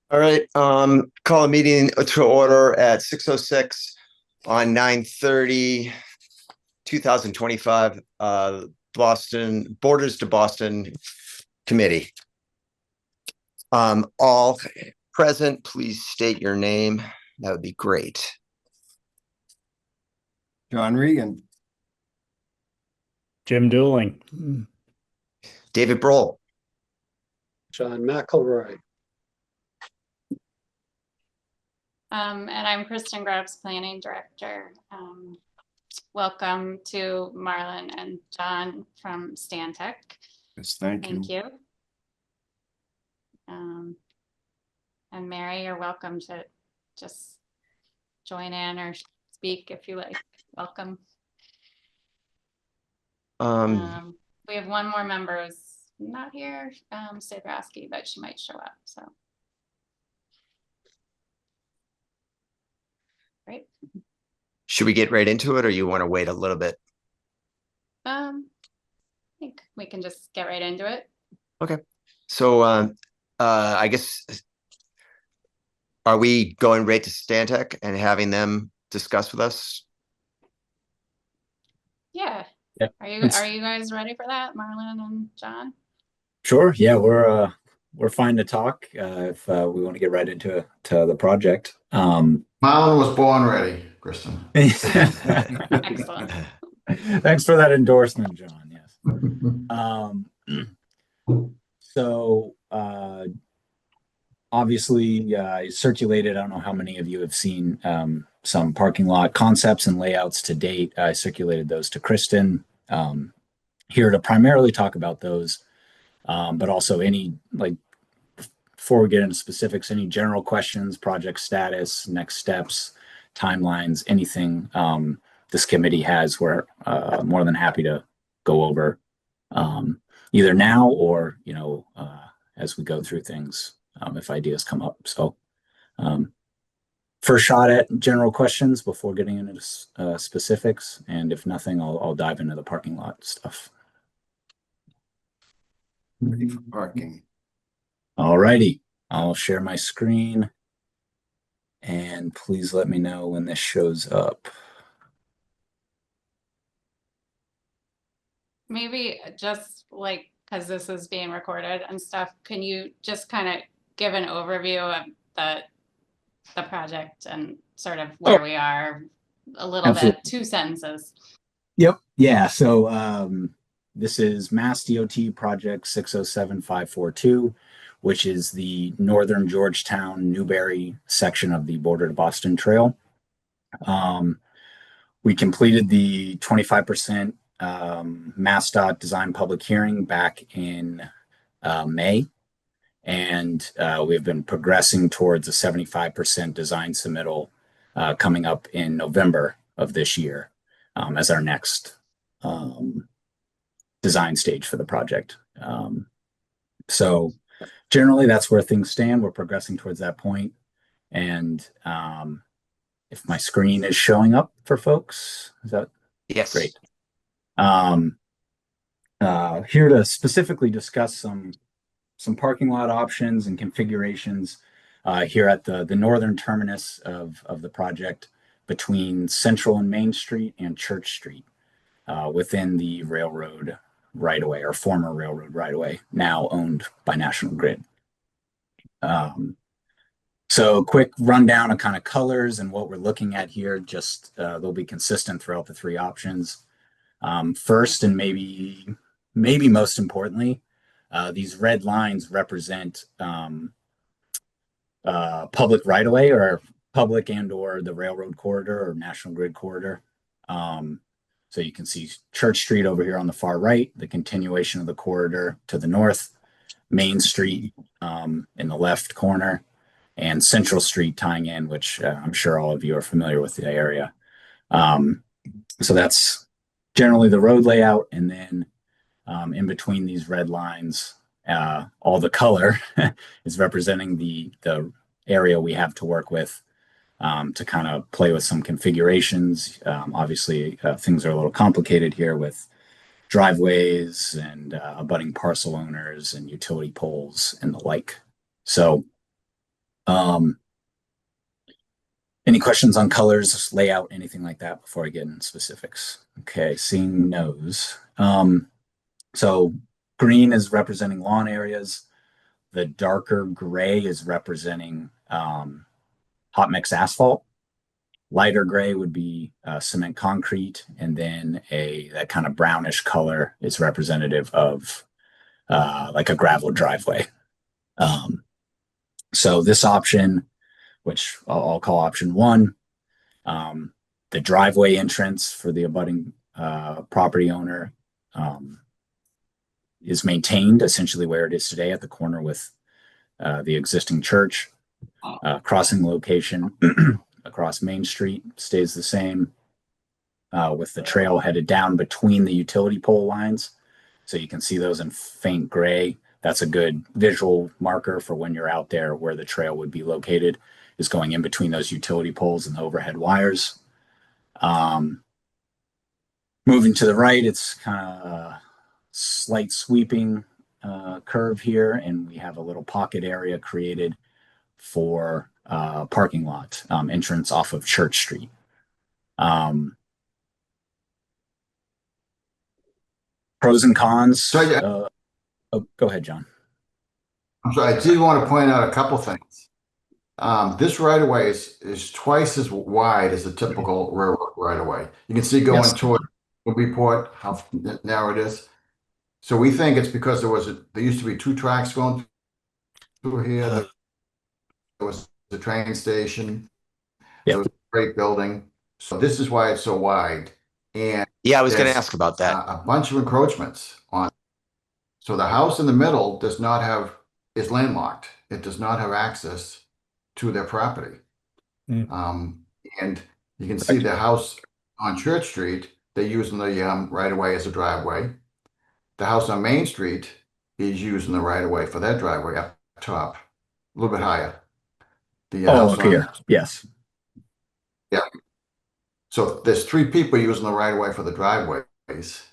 All right, call a meeting to order at 6:06 on 9/30, 2025. Boston Borders to Boston Committee. All present, please state your name. That would be great. John Regan. Jim Dooling. David Brohl. John McElroy. And I'm Kristen Grubbs, Planning Director. Welcome to Marlon and John from Stantec. Yes, thank you. Thank you. And Mary, you're welcome to just join in or speak if you like. Welcome. We have one more member who's not here, Sabrowski, but she might show up. So. Great. Should we get right into it, or you want to wait a little bit? I think we can just get right into it. Okay. So, I guess, are we going right to Stantec and having them discuss with us? Yeah. Yeah. Are you guys ready for that, Marlon and John? Sure. Yeah, we're fine to talk if we want to get right into the project. Marlon was born ready, Kristen. Excellent. Thanks for that endorsement, John. Yes. So obviously, circulated. I don't know how many of you have seen some parking lot concepts and layouts to date. I circulated those to Kristen. Here to primarily talk about those, but also before we get into specifics, any general questions, project status, next steps, timelines, anything this committee has, we're more than happy to go over either now or as we go through things, if ideas come up. So first shot at general questions before getting into specifics, and if nothing, I'll dive into the parking lot stuff. Ready for parking. All righty, I'll share my screen and please let me know when this shows up. Maybe just because this is being recorded and stuff, can you just kind of give an overview of the project and sort of where we are a little Absolutely. bit, 2 sentences. Yep. Yeah. So this is Mass DOT project 607542, which is the northern Georgetown Newberry section of the Border to Boston Trail. We completed the 25% MassDOT design public hearing back in May, and we've been progressing towards a 75% design submittal coming up in November of this year as our next design stage for the project. So generally, that's where things stand. We're progressing towards that point. And if my screen is showing up for folks, is that? Yes. Great. Here to specifically discuss some parking lot options and configurations here at the northern terminus of the project between Central and Main Street and Church Street within the railroad right-of-way, or former railroad right-of-way, now owned by National Grid. So quick rundown of kind of colors and what we're looking at here. Just they'll be consistent throughout the 3 options. First, and maybe most importantly, these red lines represent public right-of-way, or public and or the railroad corridor or National Grid corridor. So you can see Church Street over here on the far right, the continuation of the corridor to the north, Main Street in the left corner, and Central Street tying in, which I'm sure all of you are familiar with the area. So that's generally the road layout. And then in between these red lines, all the color is representing the area we have to work with to kind of play with some configurations. Obviously, things are a little complicated here with driveways and abutting parcel owners and utility poles and the like. So Um, any questions on colors, layout, anything like that before I get into specifics? Okay, seeing no's. So green is representing lawn areas. The darker gray is representing hot mix asphalt. Lighter gray would be cement concrete, and then that kind of brownish color is representative of like a gravel driveway. So this option, which I'll call option one, the driveway entrance for the abutting property owner is maintained essentially where it is today at the corner with the existing church. Crossing location across Main Street stays the same, with the trail headed down between the utility pole lines. So you can see those in faint gray. That's a good visual marker for when you're out there where the trail would be located, is going in between those utility poles and the overhead wires. Moving to the right, it's kind of a slight sweeping curve here, and we have a little pocket area created for parking lot entrance off of Church Street. Pros and cons. So, Go ahead, John. I'm sorry, I did want to point out a couple things. This right of way is twice as wide as a typical railroad right of way. You can see going Yes. toward Newburyport how narrow it is. So we think it's because there used to be two tracks going through here. There was the train station. Yep. There was a great building. So this is why it's so wide. And Yeah, I was gonna There's, ask about that. a bunch of encroachments on. So the house in the middle is landlocked. It does not have access to their property. And you can see the house on Church Street, they're using the right of way as a driveway. The house on Main Street is using the right of way for that driveway up top, a little bit higher. The house Up here. Yes. So there's three people using the right of way for the driveways.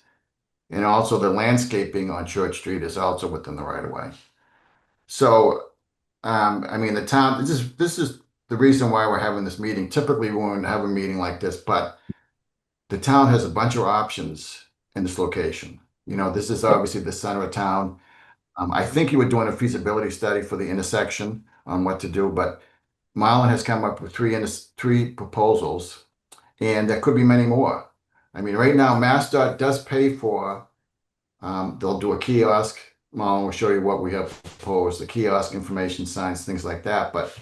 And also the landscaping on Church Street is also within the right of way. So, I mean, the town, this is the reason why we're having this meeting. Typically, we wouldn't have a meeting like this, but the town has a bunch of options in this location. You know, this is obviously the center of town. I think you were doing a feasibility study for the intersection on what to do, but Marlin has come up with three proposals, and there could be many more. I mean, right now, MassDOT does pay for, they'll do a kiosk. Marlon will show you what we have proposed, the kiosk, information signs, things like that. But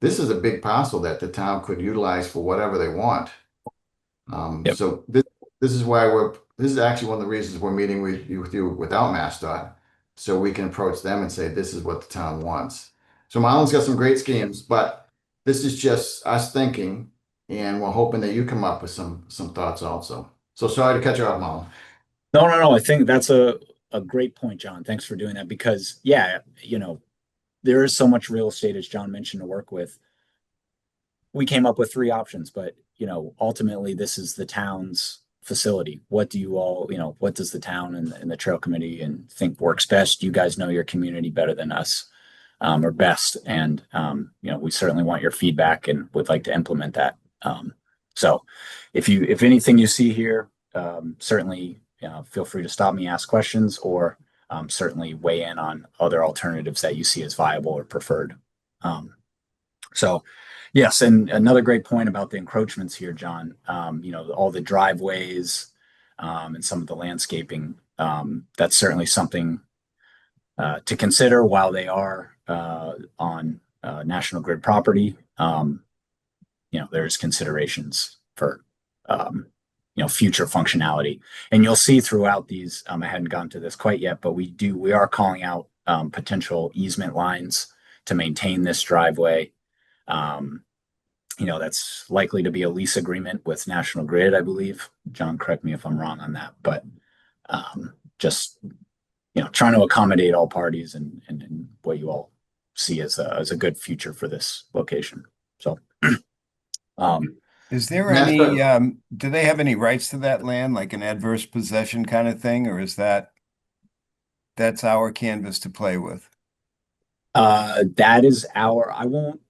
this is a big parcel that the town could utilize for whatever they want. Yep. So this is why this is actually one of the reasons we're meeting with you without MassDOT, so we can approach them and say, this is what the town wants. So Marlon's got some great schemes, but this is just us thinking, and we're hoping that you come up with some thoughts also. So sorry to cut you off, Marlon. No. I think that's a great point, John. Thanks for doing that, because yeah, you know, there is so much real estate, as John mentioned, to work with. We came up with three options, but you know, ultimately this is the town's facility. What do you all, you know, what does the town and the trail committee and think works best? You guys know your community better than us, or best. And you know, we certainly want your feedback and would like to implement that. So if anything you see here, certainly feel free to stop me, ask questions, or certainly weigh in on other alternatives that you see as viable or preferred. So yes, and another great point about the encroachments here, John, you know, all the driveways and some of the landscaping, that's certainly something to consider while they are on National Grid property. You know, there's considerations for you know, future functionality, and you'll see throughout these. I hadn't gotten to this quite yet, but we are calling out potential easement lines to maintain this driveway. You know, that's likely to be a lease agreement with National Grid, I believe. John, correct me if I'm wrong on that, but just, you know, trying to accommodate all parties and what you all see as a good future for this location. So, Is there Mass any, Dot- do they have any rights to that land, like an adverse possession kind of thing, or is that's our canvas to play with? that is I won't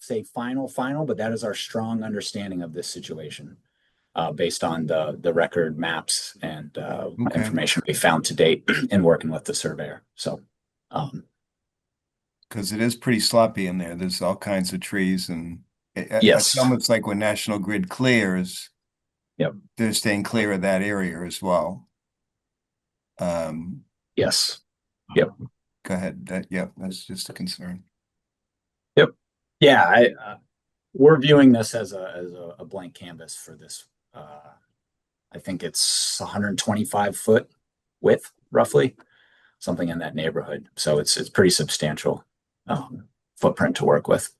say final, but that is our strong understanding of this situation, based on the record maps and Okay. information we found to date in working with the surveyor. So, Because it is pretty sloppy in there. There's all kinds of trees and Yes. it's almost like when National Grid clears. Yep. They're staying clear of that area as well. yes. Go ahead. That's just a concern. Yeah, we're viewing this as a blank canvas for this. I think it's 125 foot width, roughly, something in that neighborhood. So it's pretty substantial footprint to work with.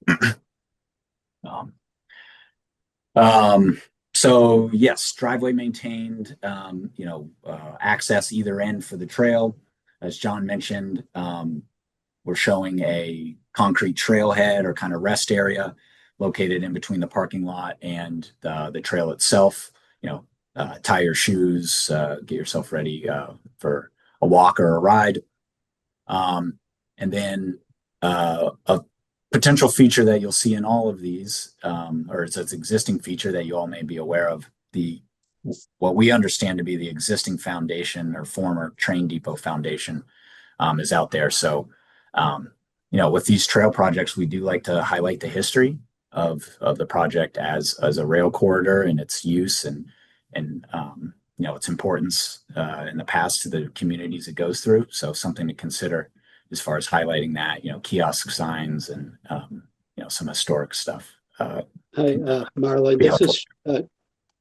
So yes, driveway maintained. Access either end for the trail, as John mentioned. We're showing a concrete trailhead or kind of rest area located in between the parking lot and the trail itself. Tie your shoes, get yourself ready for a walk or a ride. And then a potential feature that you'll see in all of these, or it's an existing feature that you all may be aware of, what we understand to be the existing foundation or former train depot foundation is out there. So, with these trail projects, we do like to highlight the history of the project as a rail corridor and its use and its importance in the past to the communities it goes through. So something to consider as far as highlighting that, kiosk signs and some historic stuff. Hi, Marlon, Be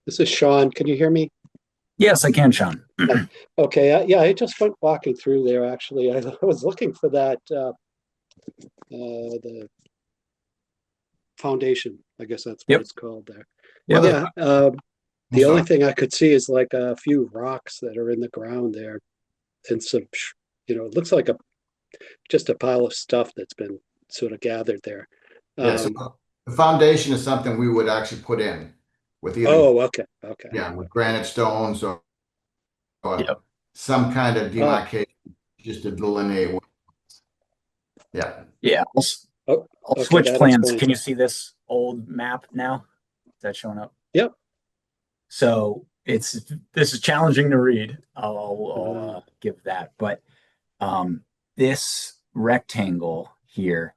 this is Sean. Can you hear me? Yes, I can, Sean. Okay, I just went walking through there, actually. I was looking for that, the foundation, I guess that's what Yep. it's called there. Yep. Yeah, the So- only thing I could see is like a few rocks that are in the ground there and some, it looks like just a pile of stuff that's been sort of gathered there. Yeah, so the foundation is something we would actually put in with either, Okay. yeah, with granite stones or Yep. some kind of demarcation, just to delineate. Yeah, Yeah. I'll Okay, switch that plans. explains Can you it. see this old map now? Is that showing up? Yep. So this is challenging to read. I'll give that, but this rectangle here,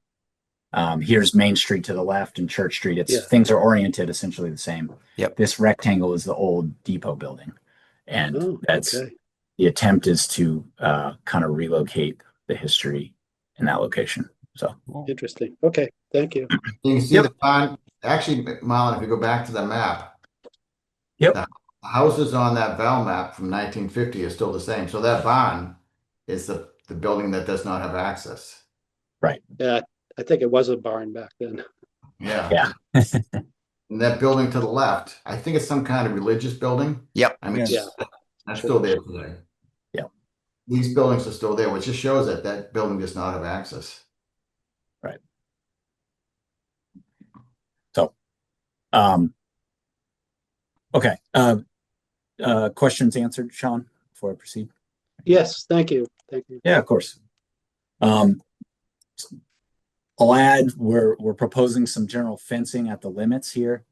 here's Main Street to the left and Church Street. Yeah. Things are oriented essentially the same. Yep. This rectangle is the old depot building, and Oh, that's okay. the attempt is to kind of relocate the history in that location. So Interesting. Okay, thank you. you can see Yep. the barn, actually, Marlon, if you go back to the map. Yep. The houses on that Val map from 1950 are still the same, so that barn is the building that does not have access. Yeah, I think it was a barn back then. Yeah. Yeah. And that building to the left, I think it's some kind of religious building. Yep. I mean, Yeah. that's still there today. Yep. These buildings are still there, which just shows that that building does not have access. So, okay. Questions answered, Sean, before I proceed? Yes, thank you. Thank you. Yeah, of course. I'll add, we're proposing some general fencing at the limits here,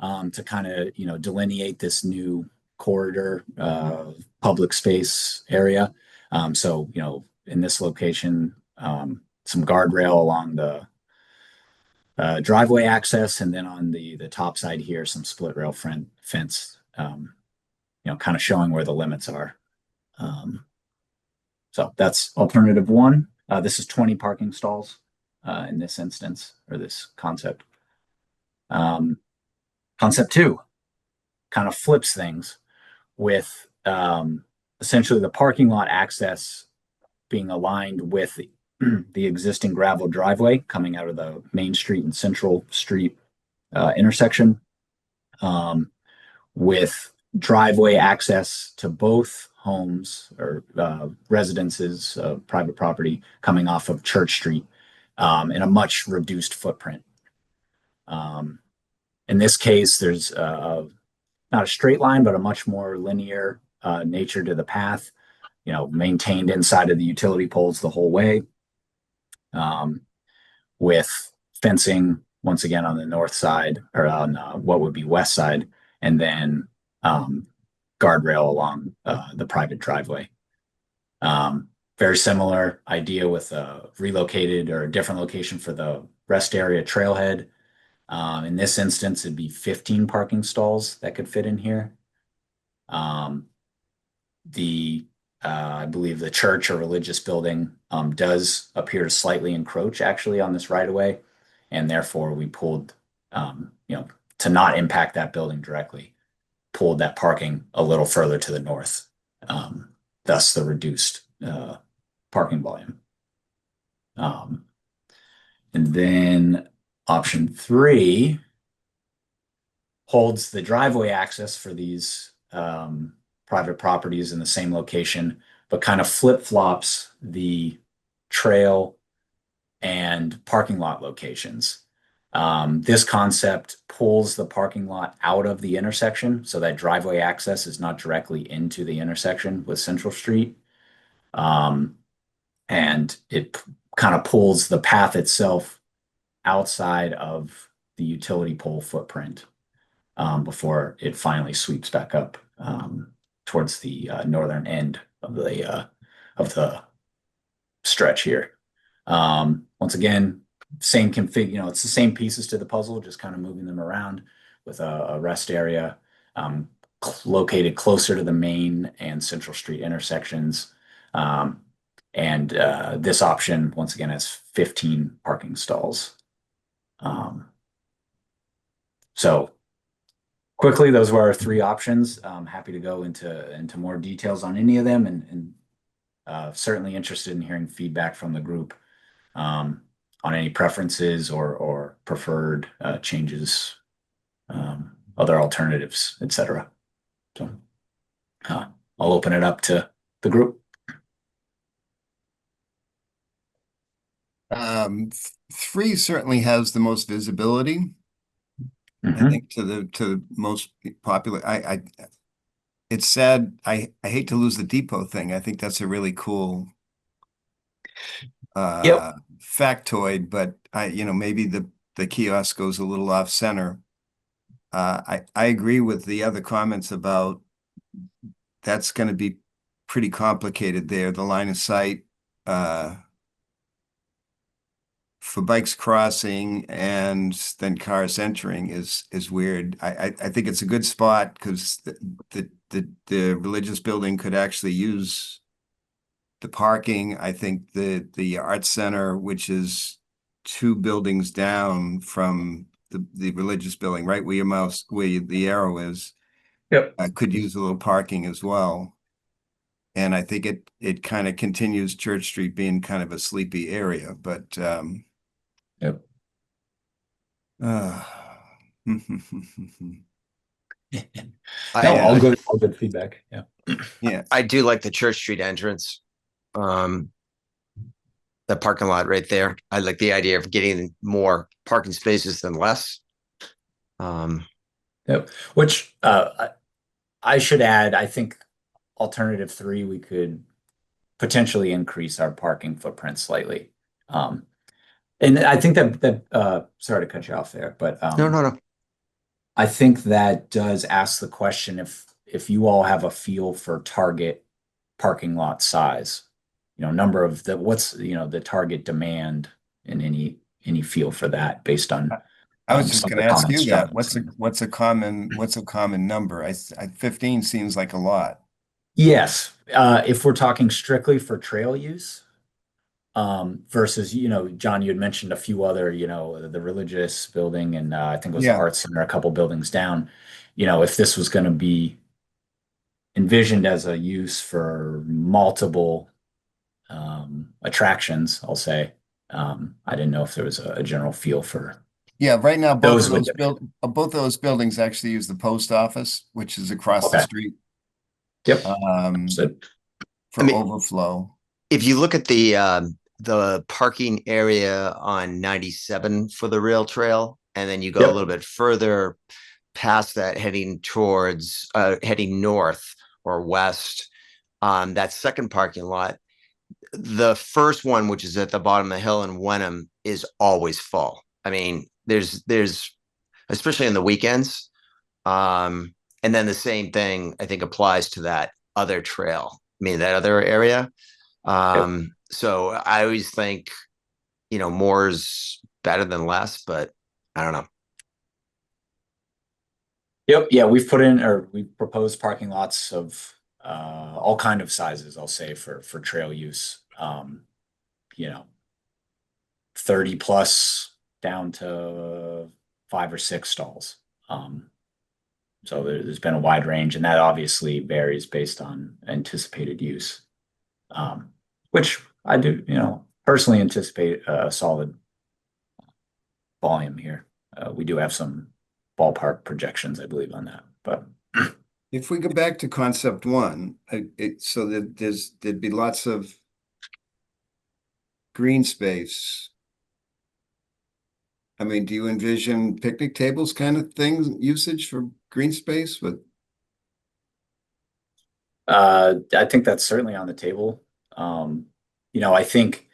to kind of, delineate this new corridor, public space area. So, in this location, some guardrail along the driveway access, and then on the top side here, some split rail fence, kind of showing where the limits are. So that's alternative one. This is 20 parking stalls in this instance, or this concept. Concept two kind of flips things with essentially the parking lot access being aligned with the existing gravel driveway coming out of the Main Street and Central Street intersection, with driveway access to both homes or residences, private property coming off of Church Street in a much reduced footprint. In this case, there's not a straight line, but a much more linear nature to the path, maintained inside of the utility poles the whole way, with fencing once again on the north side or on what would be west side, and then guardrail along the private driveway. Very similar idea with a relocated or a different location for the rest area trailhead. In this instance, it'd be 15 parking stalls that could fit in here. I believe the church or religious building does appear to slightly encroach actually on this right of way, and therefore we pulled, to not impact that building directly, pulled that parking a little further to the north, thus the reduced parking volume. And then option 3 holds the driveway access for these private properties in the same location, but kind of flip-flops the trail and parking lot locations. This concept pulls the parking lot out of the intersection so that driveway access is not directly into the intersection with Central Street. And it kind of pulls the path itself outside of the utility pole footprint before it finally sweeps back up towards the northern end of the stretch here. Once again, same config, it's the same pieces to the puzzle, just kind of moving them around with a rest area located closer to the main and Central Street intersections. And this option, once again, has 15 parking stalls. So quickly, those were our 3 options. I'm happy to go into more details on any of them, and certainly interested in hearing feedback from the group on any preferences or preferred changes, other alternatives, etc. So I'll open it up to the group. 3 certainly has the most visibility. I think to the most popular. It's sad. I hate to lose the depot thing. I think that's a really cool factoid, but maybe the kiosk goes a little off center. I agree with the other comments about that's going to be pretty complicated there. The line of sight for bikes crossing and then cars entering is weird. I think it's a good spot because the religious building could actually use the parking. I think the art center, which is 2 buildings down from the religious building, right where the arrow is, could use a little parking as well. And I think it kind of continues Church Street being kind of a sleepy area, but all good feedback. Yeah. I do like the Church Street entrance. The parking lot right there. I like the idea of getting more parking spaces than less. Which I should add, I think alternative 3, we could potentially increase our parking footprint slightly. And I think that sorry to cut you off there, but No. I think that does ask the question if you all have a feel for target parking lot size, number of what's the target demand in any feel for that based on. I was just going to ask you that. What's a common number? 15 seems like a lot. Yes, if we're talking strictly for trail use. Versus, John, you had mentioned a few other, the religious building and I think it was the Art Center, a couple buildings down. If this was going to be envisioned as a use for multiple attractions, I'll say, I didn't know if there was a general feel for. Yeah, right now both of those buildings actually use the post office, which is across the street. Yep. For overflow. If you look at the parking area on 97 for the rail trail, and then you go a little bit further past that, heading north or west, that second parking lot, the first one, which is at the bottom of the hill in Wenham, is always full. I mean, there's especially on the weekends. And then the same thing I think applies to that other trail. I mean, that other area. So I always think, more's better than less, but I don't know. Yep. Yeah, we've put in, or we proposed parking lots of all kind of sizes, I'll say, for trail use. 30 plus down to 5 or 6 stalls. So there's been a wide range, and that obviously varies based on anticipated use. Which I do, personally anticipate a solid volume here. We do have some ballpark projections, I believe, on that. But If we go back to concept one, so that there'd be lots of green space. I mean, do you envision picnic tables kind of things, usage for green space with? I think that's certainly on the table. I think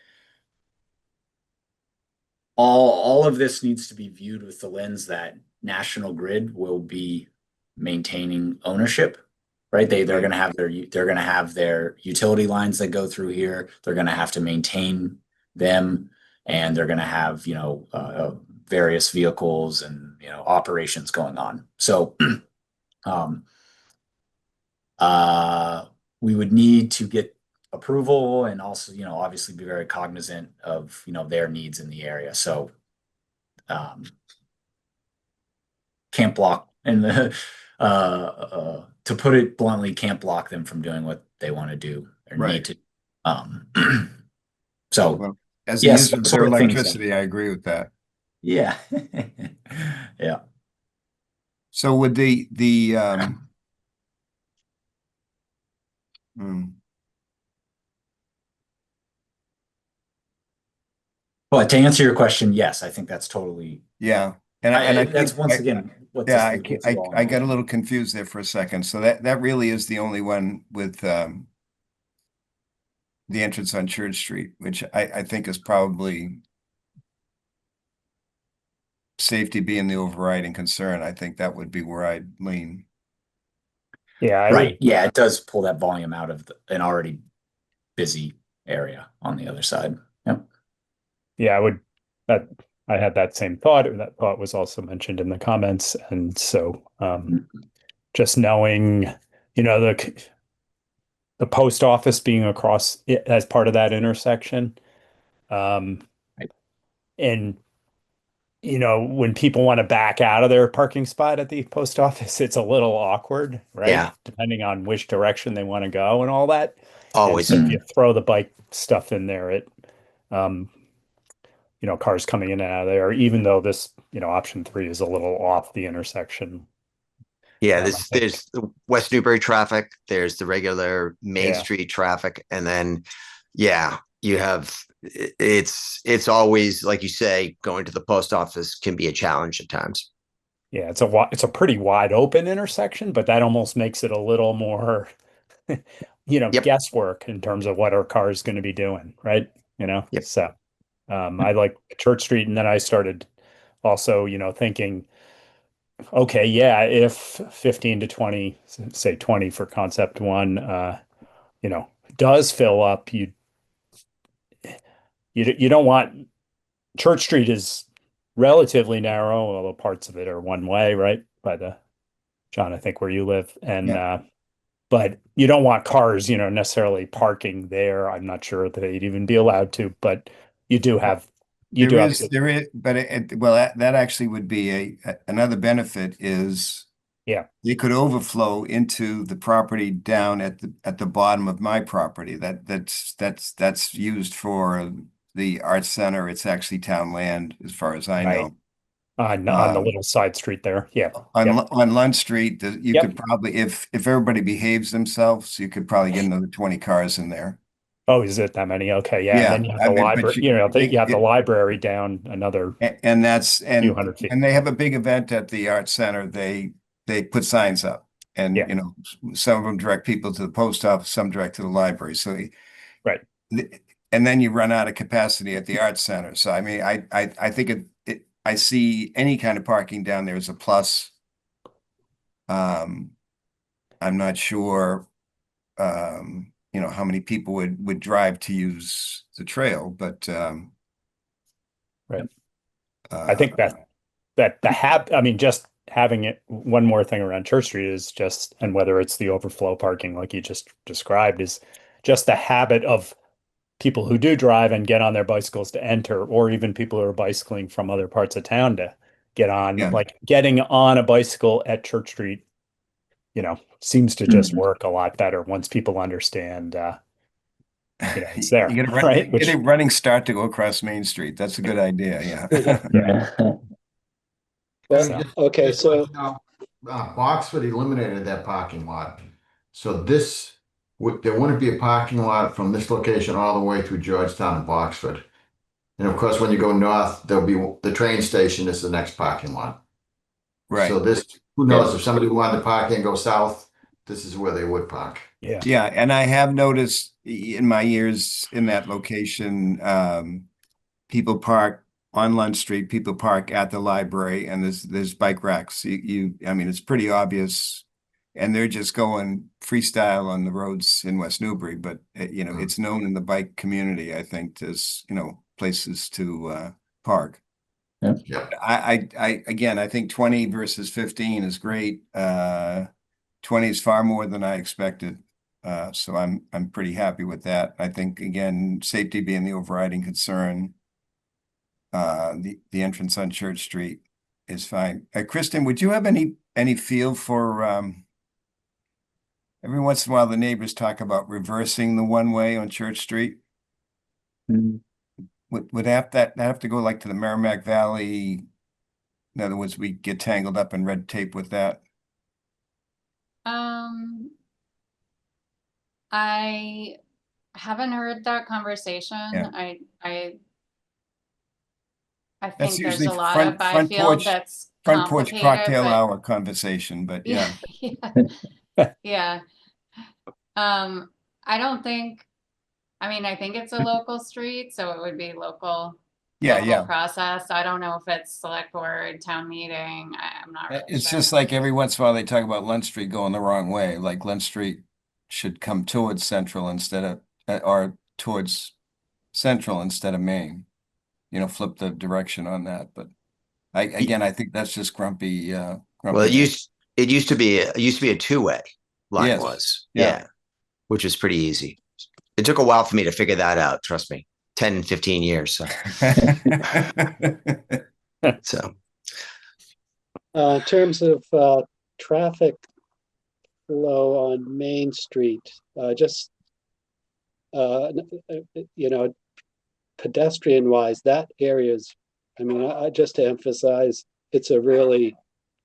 all of this needs to be viewed with the lens that National Grid will be maintaining ownership, right? They're going to have their utility lines that go through here. They're going to have to maintain them, and they're going to have various vehicles and operations going on. So we would need to get approval and also obviously be very cognizant of their needs in the area. So can't block, and to put it bluntly, can't block them from doing what they want to do or need to. So Well, as a yes, user of their electricity, I agree with that. Yeah. Yeah. So would the Well, to answer your question, yes, I think that's totally. Yeah, and I that's think once again what this I got a little confused there for a second. So that really is the only one with the entrance on Church Street, which I think is probably safety being the overriding concern. I think that would be where I'd lean. Yeah, right. Yeah, it does pull that volume out of an already busy area on the other side. Yep. Yeah, I had that same thought, and that thought was also mentioned in the comments. And so just knowing, the post office being across as part of that intersection. And when people want to back out of their parking spot at the post office, it's a little awkward, right? Yeah. Depending on which direction they want to go and all that. Always. So if you throw the bike stuff in there, it cars coming in and out of there, even though this, option 3 is a little off the intersection. Yeah, there's the West Newbury traffic, there's the regular Main Street traffic, and then you have it's always, like you say, going to the post office can be a challenge at times. Yeah, it's a pretty wide open intersection, but that almost makes it a little more guesswork in terms of what our car is going to be doing, right? So I like Church Street, and then I started also, thinking, okay, if 15 to 20, say 20 for concept 1, does fill up, you don't want. Church Street is relatively narrow, although parts of it are one way, right? John, I think where you live, and but you don't want cars, necessarily parking there. I'm not sure that they'd even be allowed to, but you do have. That actually would be another benefit is you could overflow into the property down at the bottom of my property. That's used for the Arts Center. It's actually town land as far as I know. On the little side street there. Yeah. On Lund Street, you could probably, if everybody behaves themselves, you could probably get another 20 cars in there. Oh, is it that many? Okay, yeah. And then you have the library. You have the library down another. And that's few hundred feet. And they have a big event at the Arts Center. They put signs up, and some of them direct people to the post office, some direct to the library. So and then you run out of capacity at the Arts Center. So I mean, I think I see any kind of parking down there as a plus. I'm not sure, you know, how many people would drive to use the trail, but, Right. I think that I mean, just having it, one more thing around Church Street is just, and whether it's the overflow parking like you just described, is just the habit of people who do drive and get on their bicycles to enter, or even people who are bicycling from other parts of town to get on, Yeah. like getting on a bicycle at Church Street, you know, seems to just work a lot better once people understand, you know, it's there, You get a, right? get a running start to go across Main Street. That's a good idea, yeah. Yeah. Well, So- okay, Just so so, you know, Boxford eliminated that parking lot. So this there wouldn't be a parking lot from this location all the way through Georgetown and Boxford. And of course, when you go north, there'll be the train station is the next parking lot. Right. So this, who knows, if somebody wanted to park and go south, this is where they would park. Yeah. Yeah, and I have noticed in my years in that location, people park on Lunch Street, people park at the library, and there's bike racks. I mean, it's pretty obvious, and they're just going freestyle on the roads in West Newbury. But you know, it's known in the bike community, I think, as, you know, places to park. Yeah. I again, I think 20 versus 15 is great. 20 is far more than I expected. So I'm pretty happy with that. I think, again, safety being the overriding concern. The entrance on Church Street is fine. Kristen, would you have any feel for every once in a while the neighbors talk about reversing the one way on Church Street? Would that have to go like to the Merrimack Valley? In other words, we get tangled up in red tape with that. I haven't heard that conversation. Yeah. I That's think there's usually a lot front of Byfield that's porch complicated, cocktail but hour conversation, but yeah. yeah. I don't think, I mean, I think it's a local street, so it would be local process. I don't know if it's select board, town meeting. I'm not really It's sure. just like every once in a while they talk about Lund Street going the wrong way, like Lund Street should come towards Central instead of, or towards Central instead of Main. You know, flip the direction on that, but I think that's just grumpy. Well, grumpy. it used to be a two-way line. Yes. Was Yeah. which was pretty easy. It took a while for me to figure that out, trust me. 10, 15 years. So, so in terms of traffic flow on Main Street, just you know, pedestrian wise, that area is, I mean, I just to emphasize, it's a really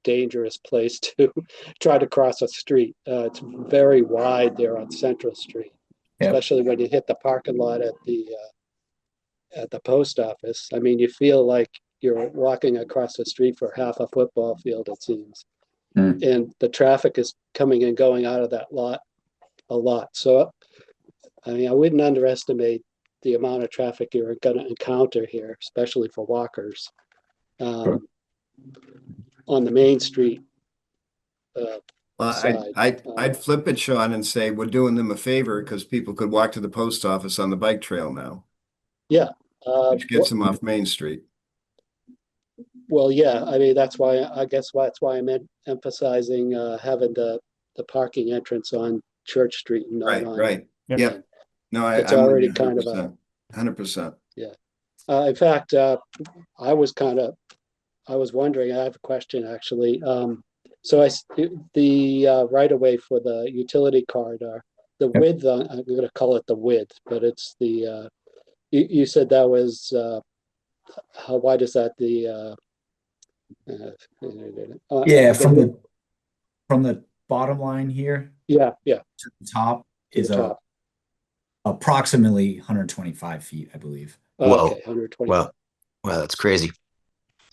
dangerous place to try to cross a street. It's very wide there on Central Street, especially when you hit the parking lot at the post office. I mean, you feel like you're walking across the street for half a football field, it seems. And the traffic is coming and going out of that lot a lot. So, I mean, I wouldn't underestimate the amount of traffic you're going to encounter here, especially for walkers. On the Main Street side. I'd flip it, Sean, and say we're doing them a favor because people could walk to the post office on the bike trail now. Yeah. Which gets them off Main Street. Well, yeah, I mean, that's why that's why I'm emphasizing having the parking entrance on Church Street and not on. Right. Yep. No, it's already kind of a 100%. Yeah. In fact, I was wondering, I have a question actually. So the right of way for the utility corridor, the width, I'm going to call it the width, but it's the, you said that was, how wide is that? From the bottom line here. Yeah. To the top is approximately 125 feet, I believe. Whoa. Okay, 120. Well, that's crazy.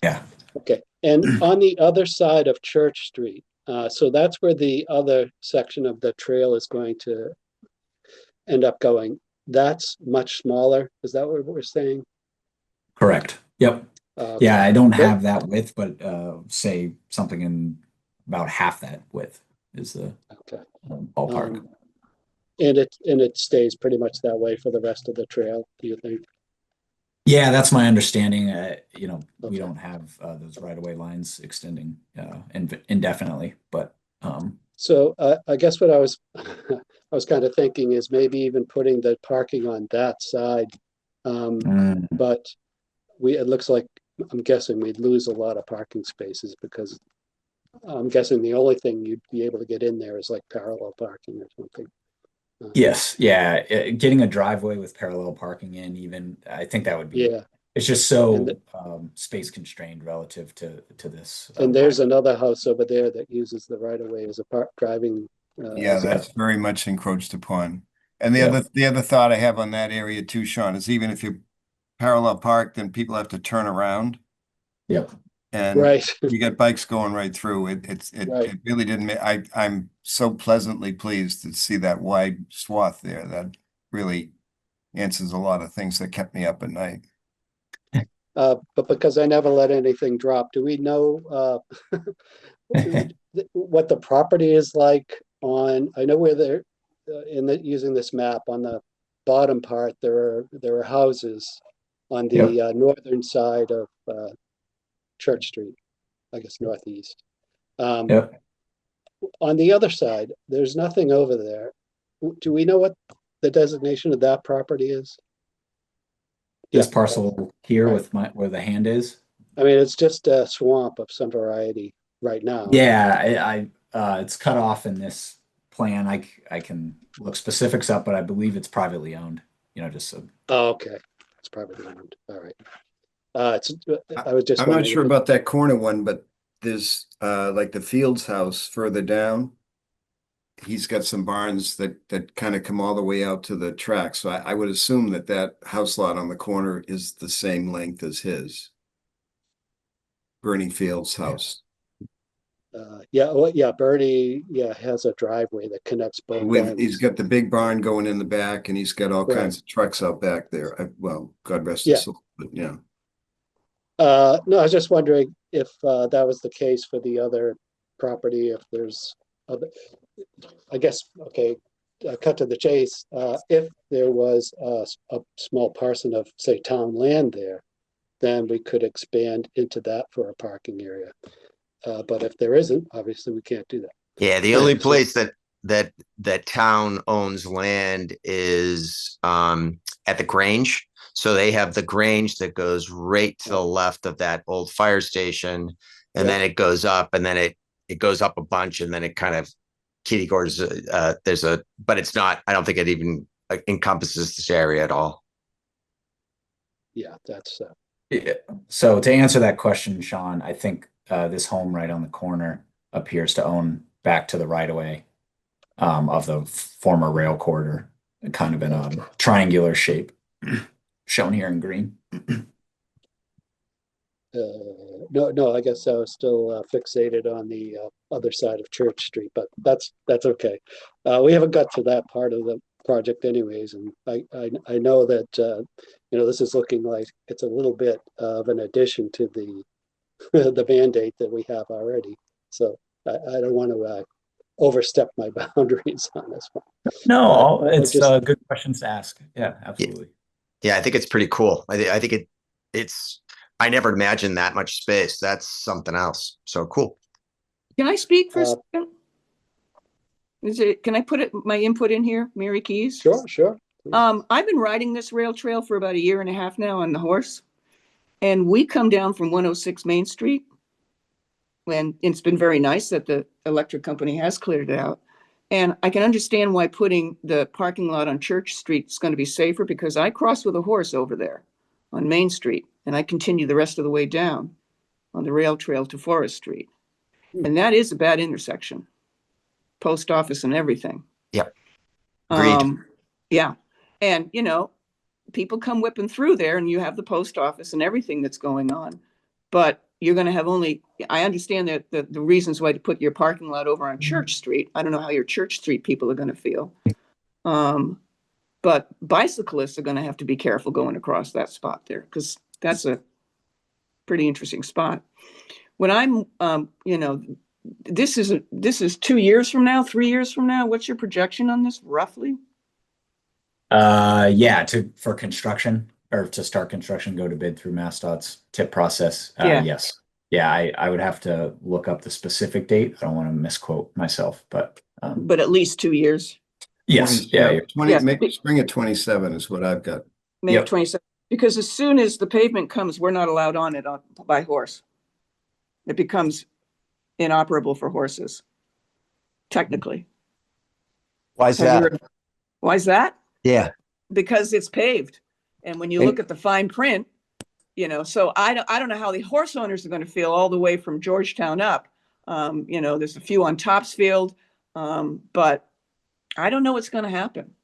Yeah. Okay. And on the other side of Church Street, so that's where the other section of the trail is going to end up going. That's much smaller. Is that what we're saying? Correct. Yep. Yeah, I don't Great. have that width, but say something in about half that width is the Okay. ballpark. And it stays pretty much that way for the rest of the trail, do you think? Yeah, that's my understanding. We Okay. don't have those right-of-way lines extending indefinitely, but So I guess what I was I was kind of thinking is maybe even putting the parking on that side. mm, But it looks like, I'm guessing we'd lose a lot of parking spaces because I'm guessing the only thing you'd be able to get in there is like parallel parking or something. yes, yeah, getting a driveway with parallel parking in, even I think that would be. Yeah, It's just and so space constrained relative to this. and there's another house over there that uses the right of way as a driving. Yeah, as a- that's very much encroached upon. And the Yep. other thought I have on that area too, Sean, is even if you parallel park, then people have to turn around. Yep. And Right, you get bikes going right through. It Right. really didn't, I'm so pleasantly pleased to see that wide swath there. That really answers a lot of things that kept me up at night. but because I never let anything drop, do we know what the property is like on, I know where they're using this map on the bottom part, there are houses on the northern side of Church Street, I guess northeast. Yep. On the other side, there's nothing over there. Do we know what the designation of that property is? This Yeah, parcel here right. with where the hand is. I mean, it's just a swamp of some variety right now. Yeah, it's cut off in this plan. I can look specifics up, but I believe it's privately owned. Just so. Oh, okay. It's privately owned. All right. I was just I'm not wondering sure if about that corner one, but there's like the Fields house further down. He's got some barns that kind of come all the way out to the track. So I would assume that house lot on the corner is the same length as his. Bernie Fields' house. Bernie, has a driveway that connects both He's ends. got the big barn going in the back and he's got all Right. kinds of trucks out back there. Well, God rest Yeah. his soul, but yeah. No, I was just wondering if that was the case for the other property, if there's other, I guess, okay, cut to the chase. If there was a small parcel of, say, town land there, then we could expand into that for a parking area. But if there isn't, obviously we can't do that. Yeah, the only place that town owns land is at the Grange. So they have the Grange that goes right to the left of that old fire station, and then it goes up, and then it goes up a bunch, and then it kind of kitty corners. But it's not. I don't think it even encompasses this area at all. Yeah, that's Yeah. So to answer that question, Sean, I think this home right on the corner appears to own back to the right of way of the former rail corridor, kind of in a triangular shape, shown here in green. no, I guess I was still fixated on the other side of Church Street, but that's okay. We haven't got to that part of the project anyways, and I know that this is looking like it's a little bit of an addition to the the Band-Aid that we have already. So I don't want to overstep my boundaries on this one. No, it's just good questions to ask. Yeah, absolutely. Yeah, I think it's pretty cool. I think it's. I never imagined that much space. That's something else. So cool. Can I speak for a second? Can I put my input in here, Mary Keys? Sure. I've been riding this rail trail for about 1.5 years now on the horse, and we come down from 106 Main Street, and it's been very nice that the electric company has cleared it out. And I can understand why putting the parking lot on Church Street is going to be safer, because I cross with a horse over there on Main Street, and I continue the rest of the way down on the rail trail to Forest Street. And that is a bad intersection. Post office and everything. Yep. Agreed. Yeah. And, people come whipping through there, and you have the post office and everything that's going on. But you're going to have I understand that the reasons why to put your parking lot over on Church Street. I don't know how your Church Street people are going to feel. But bicyclists are going to have to be careful going across that spot there, because that's pretty interesting spot. When I'm, you know, this is 2 years from now, 3 years from now. What's your projection on this roughly? Yeah, for construction or to start construction, go to bid through MassDOT's tip process. Yeah. Yes. Yeah, I would have to look up the specific date. I don't want to misquote myself, but But at least 2 years. yes, yeah, 20, Yes. make spring of 27 is what I've got. May of Yep. 27, because as soon as the pavement comes, we're not allowed on it by horse. It becomes inoperable for horses, technically. Why is Have you that? heard- Why is that? Yeah. Because it's paved. And when you And- look at the fine print, you know, so I don't know how the horse owners are going to feel all the way from Georgetown up. You know, there's a few on Topsfield, but I don't know what's going to happen.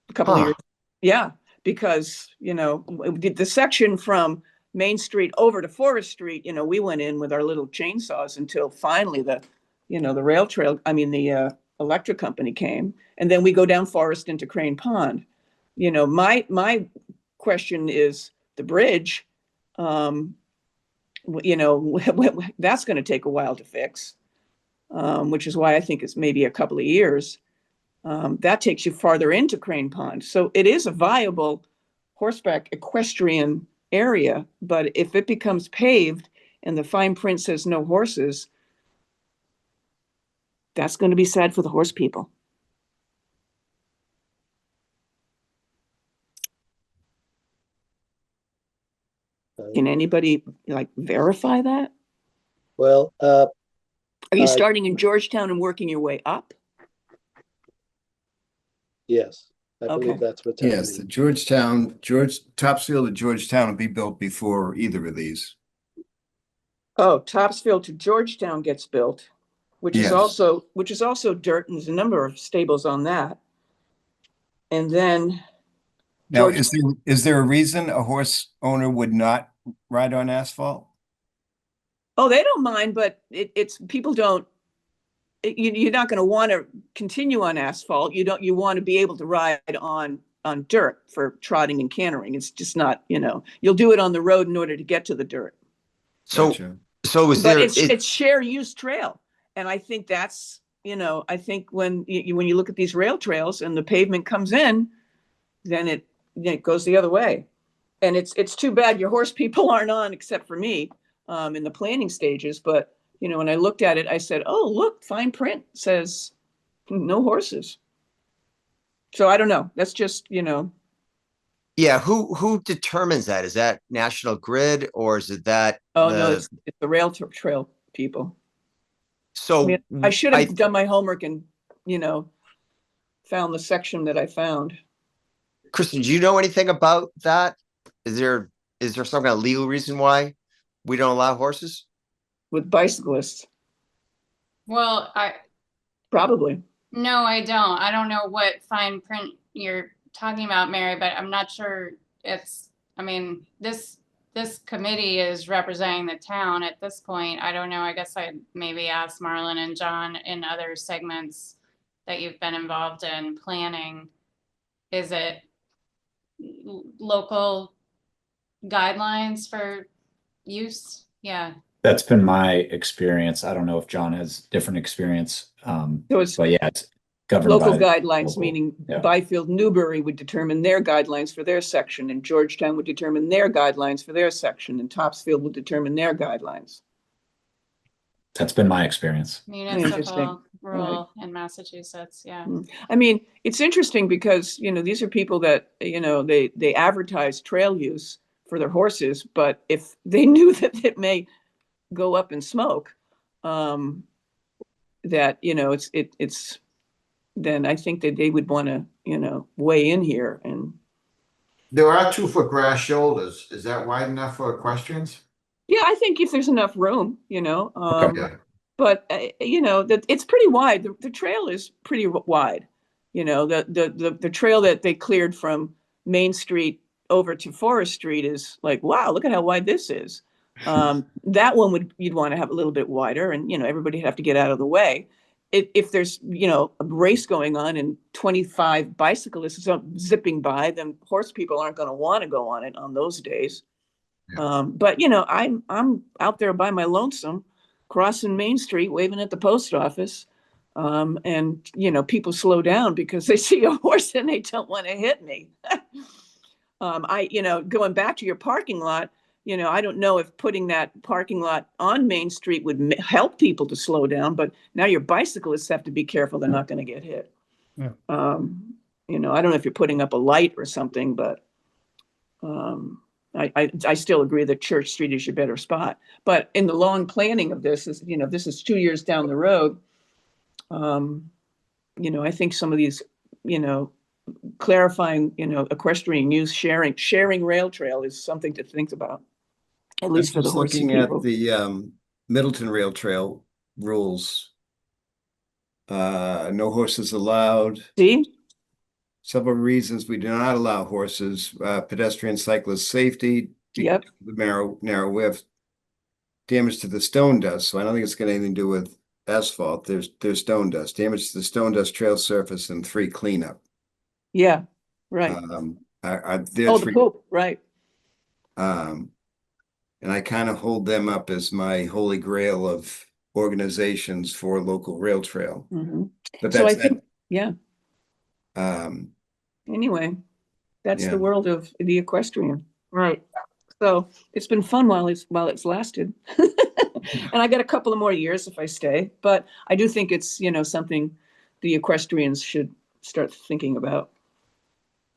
A couple of Huh. years. Yeah, because, you know, the section from Main Street over to Forest Street, you know, we went in with our little chainsaws until finally the rail trail, the electric company came. And then we go down Forest into Crane Pond. You know, my question is the bridge, you know, that's going to take a while to fix, which is why I think it's maybe a couple of years. That takes you farther into Crane Pond. So it is a viable horseback equestrian area, but if it becomes paved and the fine print says no horses, that's going to be sad for the horse people. Can anybody verify that? Well, Are you Uh, starting in Georgetown and working your way up? yes, I Okay. believe that's what's Yes, the happening. Topsfield to Georgetown will be built before either of these. Oh, Topsfield to Georgetown gets built, which is Yes. also dirt, and there's a number of stables on that. And then Now, George- is there a reason a horse owner would not ride on asphalt? oh, they don't mind, but it's people don't. You're not going to want to continue on asphalt. You want to be able to ride on dirt for trotting and cantering. It's just not, you know, you'll do it on the road in order to get to the dirt. So, Gotcha. so is But there, it's share use trail. And I think that's, you know, I think when you look at these rail trails and the pavement comes in, then it goes the other way. And it's too bad your horse people aren't on, except for me, in the planning stages. But, you know, when I looked at it, I said, oh, look, fine print says no horses. So I don't know. That's just, you know, yeah, who determines that? Is that National Grid or is it that? oh, no, the- it's the rail trail people. So I mean, I should I- have done my homework and, you know, found the section that I found. Kristen, do you know anything about that? Is there some kind of legal reason why we don't allow horses? With bicyclists, Well, probably. no, I don't. I don't know what fine print you're talking about, Mary, but I'm not sure I mean, this committee is representing the town at this point. I don't know. I guess I'd maybe ask Marlon and John in other segments that you've been involved in planning. Is it local guidelines for use? Yeah. that's been my experience. I don't know if John has different experience. So it's But yeah, it's governed local by guidelines, local, meaning yeah. Byfield, Newbury would determine their guidelines for their section, and Georgetown would determine their guidelines for their section, and Topsfield would determine their guidelines. That's been my experience. Municipal rule in Massachusetts. Yeah. I mean, it's interesting because, you know, these are people that, you know, they advertise trail use for their horses, but if they knew that it may go up in smoke, that, you know, it's then I think that they would want to, you know, weigh in here. And There are 2-foot grass shoulders. Is that wide enough for equestrians? yeah, I think if there's enough room, you know, Yeah. but you know, that it's pretty wide. The trail is pretty wide. You know, the trail that they cleared from Main Street over to Forest Street is like, wow, look at how wide this is. That one you'd want to have a little bit wider, and, you know, everybody'd have to get out of the way. If there's, you know, a race going on and 25 bicyclists zipping by, then horse people aren't going to want to go on it on those days. But you know, I'm out there by my lonesome, crossing Main Street, waving at the post office. And you know, people slow down because they see a horse and they don't want to hit me. You know, going back to your parking lot, you know, I don't know if putting that parking lot on Main Street would help people to slow down, but now your bicyclists have to be careful they're not going to get hit. Yeah. You know, I don't know if you're putting up a light or something, but I still agree that Church Street is your better spot. But in the long planning of this is, you know, this is 2 years down the road. You know, I think some of these, you know, clarifying, you know, equestrian use, sharing rail trail is something to think about, at least for the Just horsey looking people. at the Middleton Rail Trail rules. No horses allowed. See? Several reasons we do not allow horses, pedestrian cyclist safety. Yep. The narrow width, damage to the stone dust. So I don't think it's got anything to do with asphalt. There's stone dust, damage to the stone dust trail surface, and 3 cleanup. Yeah, right. They're Oh, the 3. Pope, right. And I kind of hold them up as my holy grail of organizations for local rail trail. Mhm. But So I that's think, yeah, that. anyway, that's Yeah. the world of the equestrian. Right. So it's been fun while it's lasted. And I got a couple of more years if I stay, but I do think it's, you know, something the equestrians should start thinking about.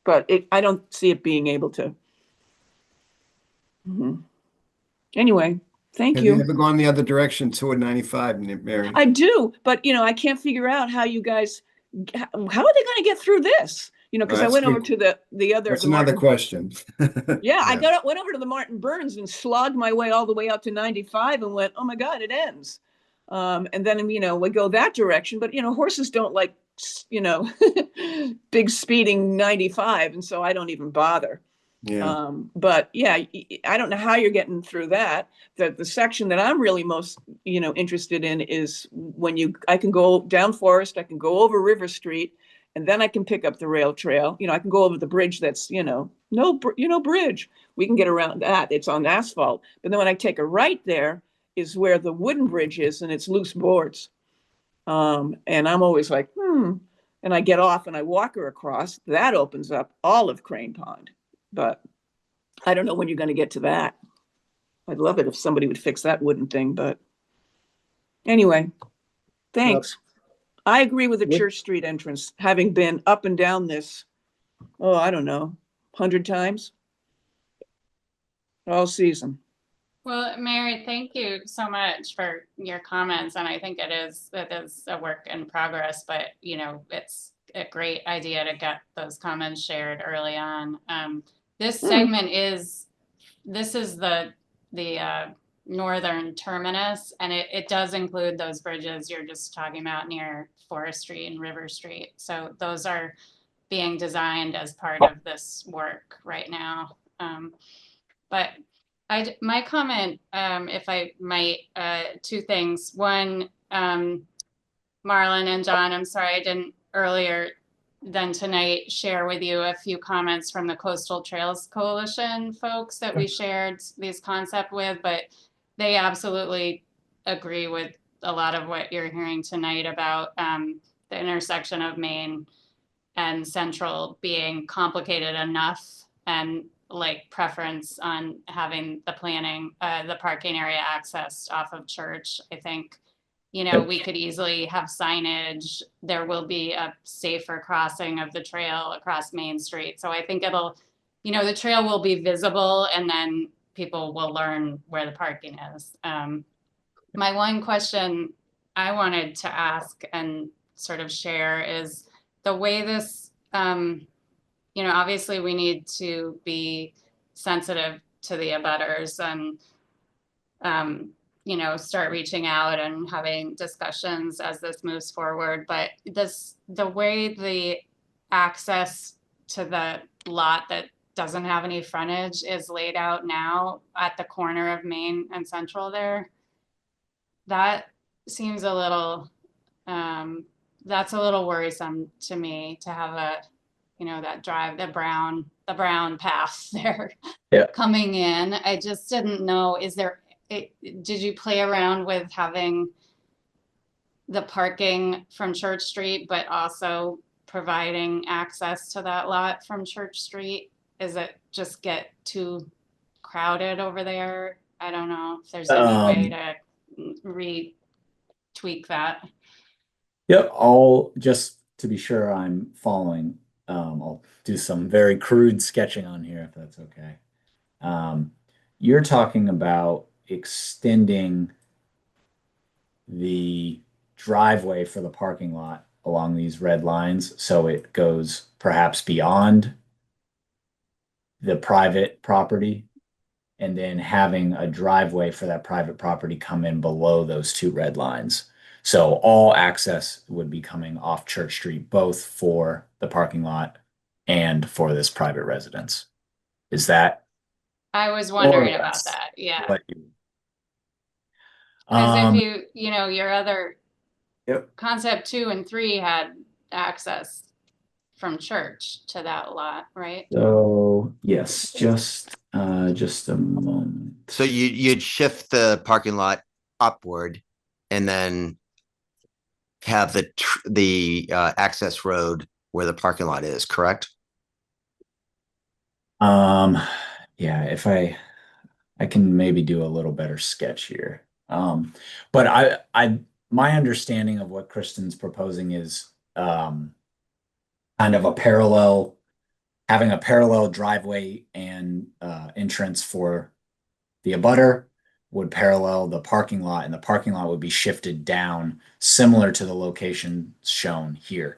But I don't see it being able to. Mhm. Anyway, thank Have you you. ever gone the other direction toward 95, Mary? I do, but you know, I can't figure out how you guys, how are they going to get through this? You know, because I That's went good. over to the other. That's the another Martin, question. yeah, I went over to the Martin Burns and slogged my way all the way out to 95 and went, oh my God, it ends. And then, you know, we go that direction, but you know, horses don't like, you know, big speeding 95. And so I don't even bother. Yeah. But yeah, I don't know how you're getting through that. The section that I'm really most, you know, interested in is when I can go down Forest, I can go over River Street, and then I can pick up the rail trail. You know, I can go over the bridge that's, you know, no bridge. We can get around that. It's on asphalt. But then when I take a right there is where the wooden bridge is, and it's loose boards. And I'm always like, and I get off and I walk her across. That opens up all of Crane Pond. But I don't know when you're going to get to that. I'd love it if somebody would fix that wooden thing, but anyway, thanks. I agree with the Church Street entrance, having been up and down this, I don't know, 100 times all season. Well, Mary, thank you so much for your comments. And I think it is a work in progress, but you know, it's a great idea to get those comments shared early on. This segment is the northern terminus, and it does include those bridges you're just talking about near Forest Street and River Street. So those are being designed as part of this work right now. But my comment, if I might, 2 things. One, Marlon and John, I'm sorry I didn't earlier than tonight share with you a few comments from the Coastal Trails Coalition folks that we shared these concepts with, but they absolutely agree with a lot of what you're hearing tonight about the intersection of Main and Central being complicated enough, and like preference on having the parking area accessed off of Church. I think, you know, we could easily have signage. There will be a safer crossing of the trail across Main Street. So I think it'll, you know, the trail will be visible, and then people will learn where the parking is. My one question I wanted to ask and sort of share is the way this, you know, obviously we need to be sensitive to the abutters and, you know, start reaching out and having discussions as this moves forward. But the way the access to the lot that doesn't have any frontage is laid out now at the corner of Main and Central there, that seems a little, that's a little worrisome to me, to have a, you know, that drive, the brown path there Yeah. coming in. I just didn't know, did you play around with having the parking from Church Street, but also providing access to that lot from Church Street? Is it just get too crowded over there? I don't know if there's any way to tweak that. Yep, I'll just to be sure I'm following, I'll do some very crude sketching on here if that's okay. You're talking about extending the driveway for the parking lot along these red lines so it goes perhaps beyond the private property and then having a driveway for that private property come in below those two red lines. So all access would be coming off Church Street, both for the parking lot and for this private residence. Is that I was wondering Or about less. that. Yeah. what you? Because if you know, your other Yep. concept 2 and 3 had access from Church to that lot, right? So yes, just a moment. So you'd shift the parking lot upward and then have the access road where the parking lot is, correct? Yeah, if I can maybe do a little better sketch here. But my understanding of what Kristen's proposing is kind of having a parallel driveway and entrance for the abutter would parallel the parking lot, and the parking lot would be shifted down similar to the location shown here,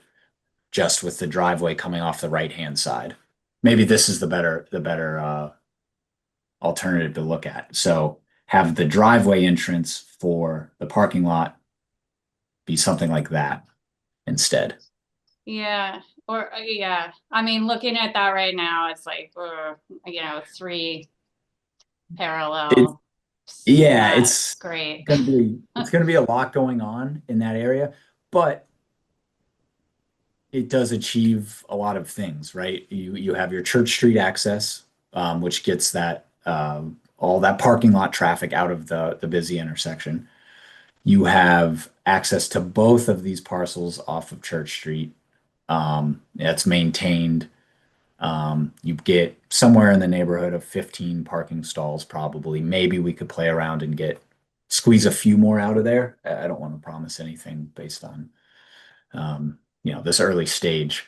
just with the driveway coming off the right-hand side. Maybe this is the better alternative to look at. So have the driveway entrance for the parking lot be something like that instead. Yeah. Or yeah. I mean, looking at that right now, it's like, you know, 3 parallel. Yeah, Not it's great. it's gonna be a lot going on in that area, but it does achieve a lot of things, right? You have your Church Street access, which gets that all that parking lot traffic out of the busy intersection. You have access to both of these parcels off of Church Street. That's maintained. You get somewhere in the neighborhood of 15 parking stalls, probably. Maybe we could play around and squeeze a few more out of there. I don't want to promise anything based on, this early stage.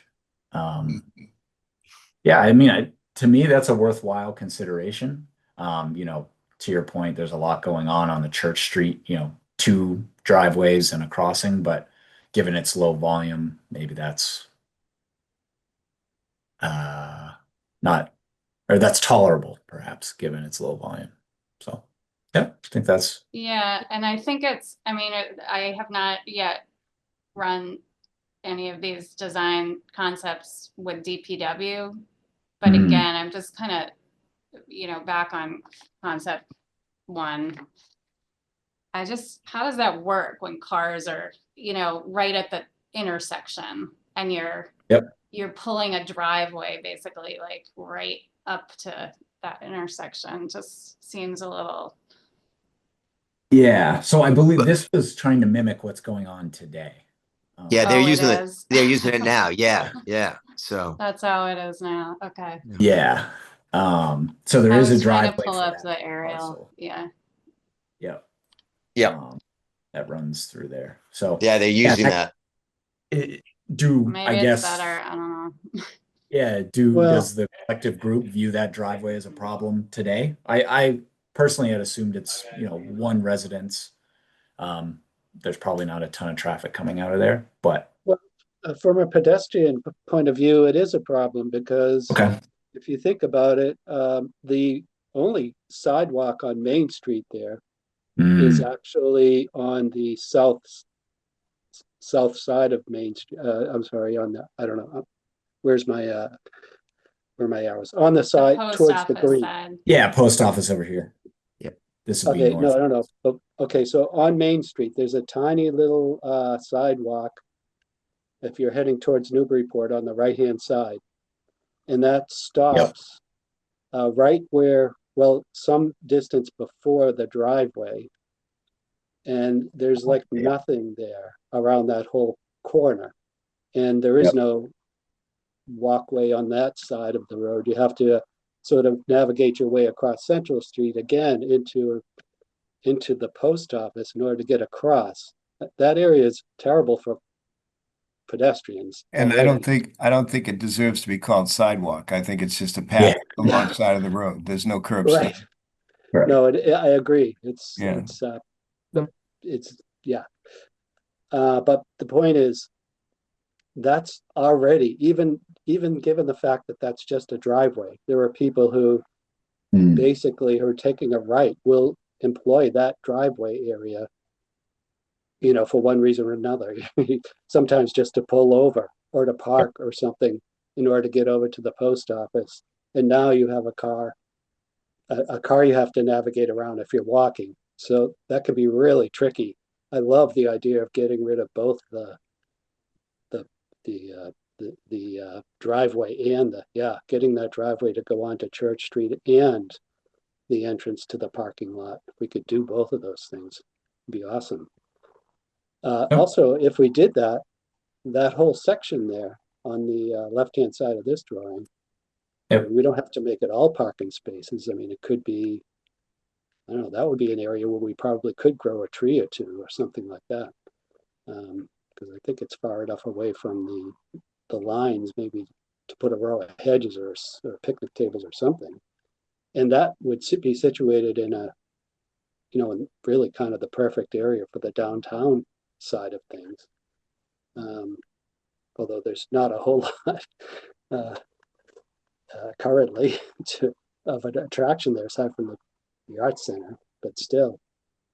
Yeah, I mean, to me, that's a worthwhile consideration. To your point, there's a lot going on the Church Street, 2 driveways and a crossing, but given its low volume, maybe that's that's tolerable, perhaps, given its low volume. So, yeah, I think that's. Yeah, and I think I have not yet run any of these design concepts with DPW, but again, I'm just kind of, back on concept 1. How does that work when cars are, right at the intersection and you're pulling a driveway basically like right up to that intersection? Just seems a little. Yeah, so I believe this was trying to mimic what's going on today. Yeah, they're using it. Is. They're using it now. Yeah, yeah. So That's how it is now. Okay. Yeah. So there is a driveway. I was trying to pull for up that the aerial. parcel. Yeah. Yep. yeah, That runs through there. So yeah, they're using that. Maybe Maybe I it's guess better. I don't know. Yeah, does the collective group view that driveway as a problem today? I personally had assumed it's, 1 residence. There's probably not a ton of traffic coming out of there, but From a pedestrian point of view, it is a problem because okay. if you think about it, the only sidewalk on Main Street there is actually on the south side of Main Street. I'm sorry, I don't know. Where my arrows? On the side Post towards the office green. side. Yeah, post office over here. Yep. This would be Okay, north. no, I don't know. Okay, so on Main Street, there's a tiny little sidewalk if you're heading towards Newburyport on the right-hand side. And that stops right where, well, some distance before the driveway. And there's like nothing there around that whole corner. And there is no walkway on that side of the road. You have to sort of navigate your way across Central Street again into the post office in order to get across. That area is terrible for pedestrians. And already. I don't think it deserves to be called sidewalk. I think it's just a path alongside of the road. There's no curb Right. stop. No, I agree. It's yeah. But the point is, that's already, even given the fact that that's just a driveway, there are people who basically who are taking a right will employ that driveway area, you know, for one reason or another. Sometimes just to pull over or to park or something in order to get over to the post office. And now you have a car you have to navigate around if you're walking. So that could be really tricky. I love the idea of getting rid of both the driveway and getting that driveway to go onto Church Street and the entrance to the parking lot. If we could do both of those things, it'd be awesome. Also, if we did that whole section there on the left-hand side of this drawing, we don't have to make it all parking spaces. I mean, it could be, I don't know, that would be an area where we probably could grow a tree or two or something like that. Because I think it's far enough away from the lines, maybe to put a row of hedges or picnic tables or something. And that would be situated in a, you know, really kind of the perfect area for the downtown side of things. Although there's not a whole lot currently of an attraction there aside from the arts center, but still,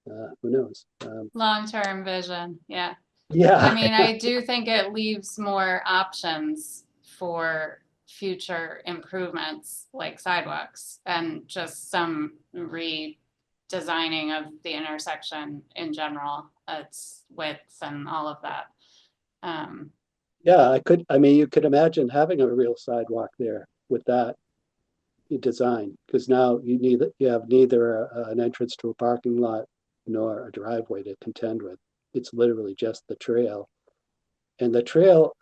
who knows? Long-term vision, yeah. Yeah. I mean, I do think it leaves more options for future improvements like sidewalks and just some redesigning of the intersection in general, its width and all of that. Yeah, I mean, you could imagine having a real sidewalk there with that design, because now you have neither an entrance to a parking lot nor a driveway to contend with. It's literally just the trail. And the trail,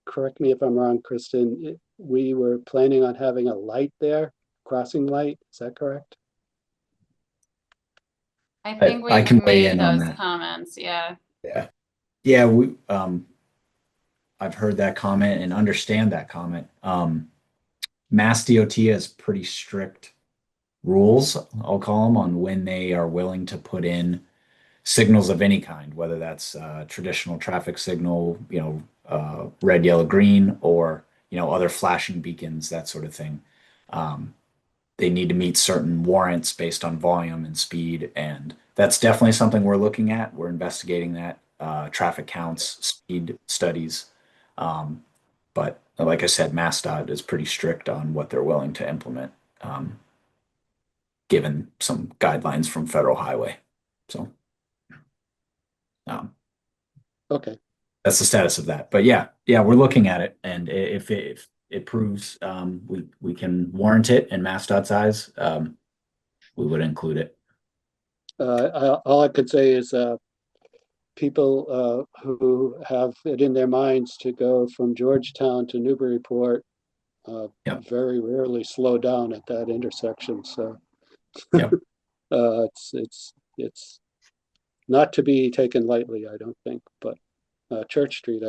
correct me if I'm wrong, Kristen, we were planning on having a light there, crossing light, is that correct? I think I can we've weigh made in on those that. comments, yeah. Yeah, we I've heard that comment and understand that comment. Mass DOT has pretty strict rules, I'll call them, on when they are willing to put in signals of any kind, whether that's traditional traffic signal, you know, red, yellow, green, or, you know, other flashing beacons, that sort of thing. They need to meet certain warrants based on volume and speed, and that's definitely something we're looking at. We're investigating that, traffic counts, speed studies. But like I said, MassDOT is pretty strict on what they're willing to implement, given some guidelines from Federal Highway. So, Okay. that's the status of that. But yeah, we're looking at it, and if it proves we can warrant it in MassDOT's eyes, we would include it. All I could say is people who have it in their minds to go from Georgetown to Newburyport very rarely slow down at that intersection. So it's not to be taken lightly, I don't think. But Church Street,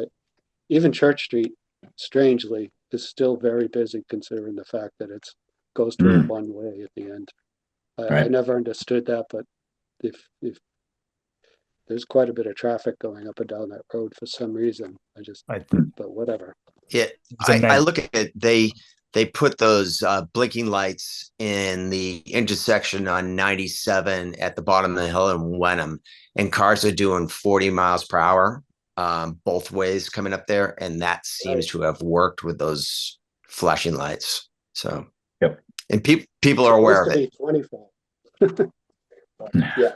even Church Street, strangely, is still very busy considering the fact that it goes to a one way at the end. I never understood that, but if there's quite a bit of traffic going up and down that road for some reason. But whatever. Yeah, I look at it. They put those blinking lights in the intersection on 97 at the bottom of the hill in Wenham, and cars are doing 40 miles per hour both ways coming up there, and that seems to have worked with those flashing lights. So, and people are aware of it. 25. Yeah.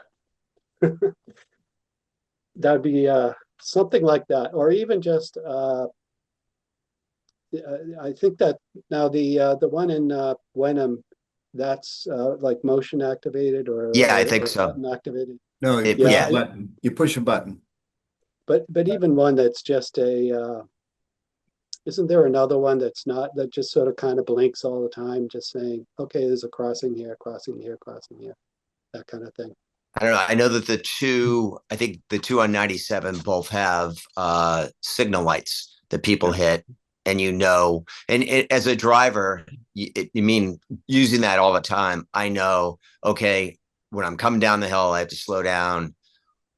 That'd be something like that, or even just I think that now the one in Wenham, that's like motion activated Yeah, I or think so. button activated. No, you It- push yeah. a button. You push a button. But even one that's just a isn't there another one that's not, that just sort of kind of blinks all the time, just saying, okay, there's a crossing here, crossing here, crossing here, that kind of thing. I don't know. I know that I think the two on 97 both have signal lights that people hit, and as a driver, you mean using that all the time. I know, okay, when I'm coming down the hill, I have to slow down,